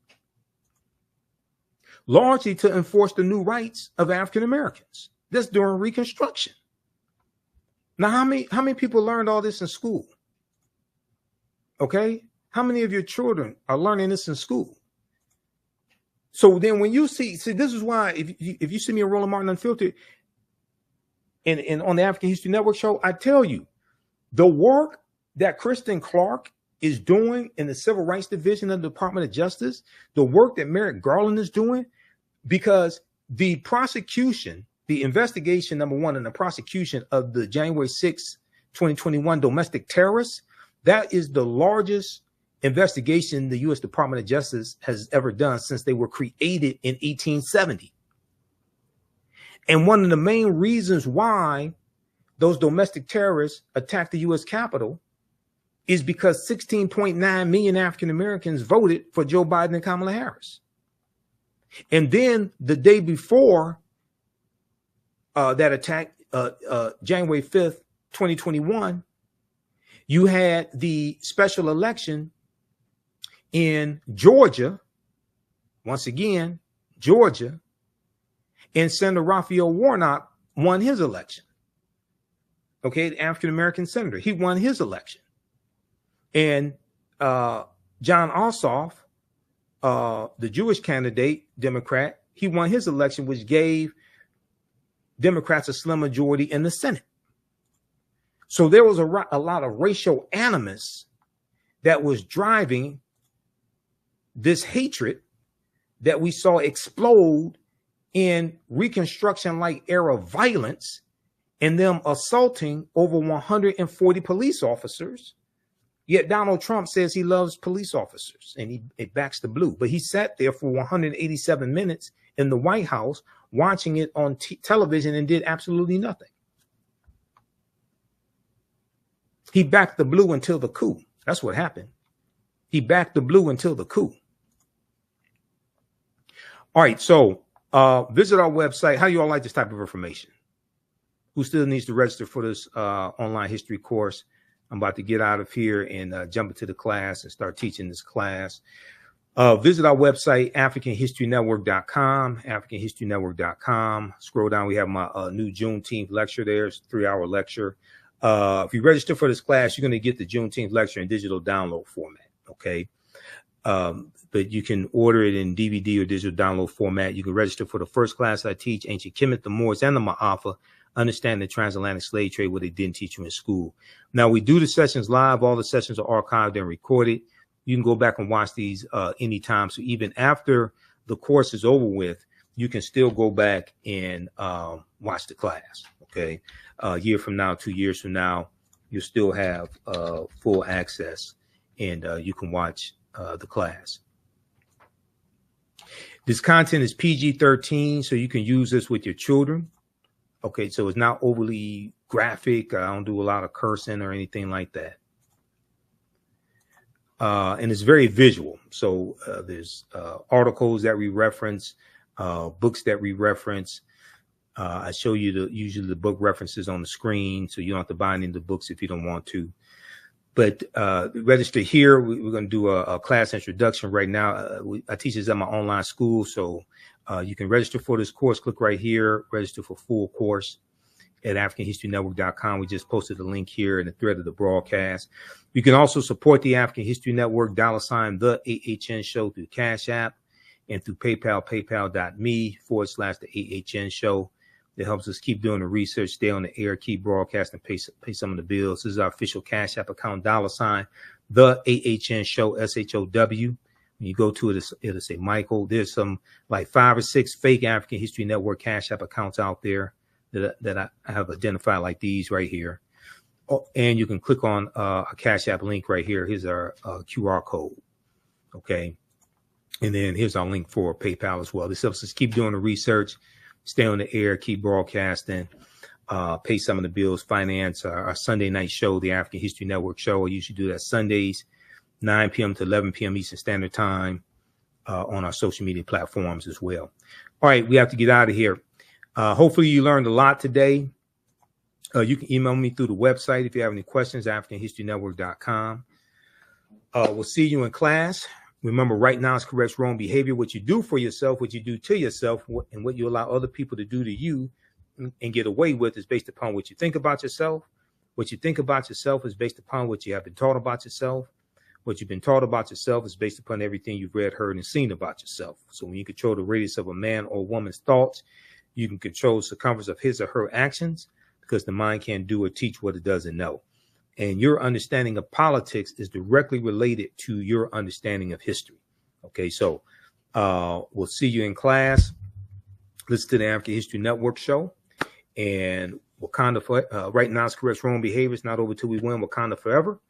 largely to enforce the new rights of African Americans. That's during Reconstruction. Now, how many people learned all this in school? Okay, how many of your children are learning this in school? So then, when you see, this is why if you see me on Roland Martin Unfiltered and on the African History Network show, I tell you the work that Kristen Clark is doing in the Civil Rights Division of the Department of Justice, the work that Merrick Garland is doing, because the prosecution, the investigation, number one, and the prosecution of the January 6, 2021 domestic terrorists, that is the largest investigation the U.S. Department of Justice has ever done since they were created in 1870. And one of the main reasons why those domestic terrorists attacked the U.S. Capitol is because 16.9 million African Americans voted for Joe Biden and Kamala Harris. And then the day before that attacked January 5th, 2021, you had the special election in Georgia, once again, Georgia, and Senator Raphael Warnock won his election. Okay, the African-American senator, he won his election. And John Ossoff, the Jewish candidate, Democrat, he won his election, which gave Democrats a slim majority in the Senate. So there was a lot of racial animus that was driving this hatred that we saw explode in Reconstruction-like era violence and them assaulting over 140 police officers. Yet Donald Trump says he loves police officers and he backs the blue. But he sat there for 187 minutes in the White House watching it on television and did absolutely nothing. He backed the blue until the coup. That's what happened. He backed the blue until the coup. All right, so visit our website. How do you all like this type of information? Who still needs to register for this online history course? I'm about to get out of here and jump into the class and start teaching this class. Visit our website, AfricanHistoryNetwork.com, AfricanHistoryNetwork.com. Scroll down. We have my new Juneteenth lecture there. It's a 3-hour lecture. If you register for this class, you're going to get the Juneteenth lecture in digital download format. Okay. But you can order it in DVD or digital download format. You can register for the first class I teach, Ancient Kemet, the Moors, and the Ma'afa, Understand the Transatlantic Slave Trade, what they didn't teach you in school. Now, we do the sessions live. All the sessions are archived and recorded. You can go back and watch these anytime. So even after the course is over with, you can still go back and watch the class. Okay. A year from now, 2 years from now, you'll still have full access and you can watch the class. This content is PG-13, so you can use this with your children. Okay, so it's not overly graphic. I don't do a lot of cursing or anything like that. And it's very visual. So there's articles that we reference, books that we reference. I show you usually the book references on the screen, so you don't have to buy any of the books if you don't want to. But register here. We're going to do a class introduction right now. I teach this at my online school, so you can register for this course. Click right here, register for full course at AfricanHistoryNetwork.com. We just posted a link here in the thread of the broadcast. You can also support the African History Network, $ the AHN show through Cash App and through PayPal, paypal.me/the AHN show. It helps us keep doing the research, stay on the air, keep broadcasting, pay some of the bills. This is our official Cash App account, $ the AHN show, SHOW. When you go to it, it'll say Michael. There's some like 5 or 6 fake African History Network Cash App accounts out there that I have identified, like these right here. Oh, and you can click on a Cash App link right here. Here's our QR code. Okay. And then here's our link for PayPal as well. This helps us keep doing the research, stay on the air, keep broadcasting, pay some of the bills, finance our Sunday night show, the African History Network show. I usually do that Sundays, 9 p.m. to 11 p.m. Eastern Standard Time on our social media platforms as well. All right, we have to get out of here. Hopefully you learned a lot today. You can email me through the website if you have any questions, AfricanHistoryNetwork.com. We'll see you in class. Remember, right now is correct wrong behavior. What you do for yourself, what you do to yourself, and what you allow other people to do to you and get away with is based upon what you think about yourself. What you think about yourself is based upon what you have been taught about yourself. What you've been taught about yourself is based upon everything you've read, heard, and seen about yourself. So when you control the radius of a man or woman's thoughts, you can control the circumference of his or her actions, because the mind can't do or teach what it doesn't know. And your understanding of politics is directly related to your understanding of history. Okay, so we'll see you in class. Listen to the African History Network show. And Wakanda, right now is correct wrong behavior. It's not over till we win. Wakanda forever.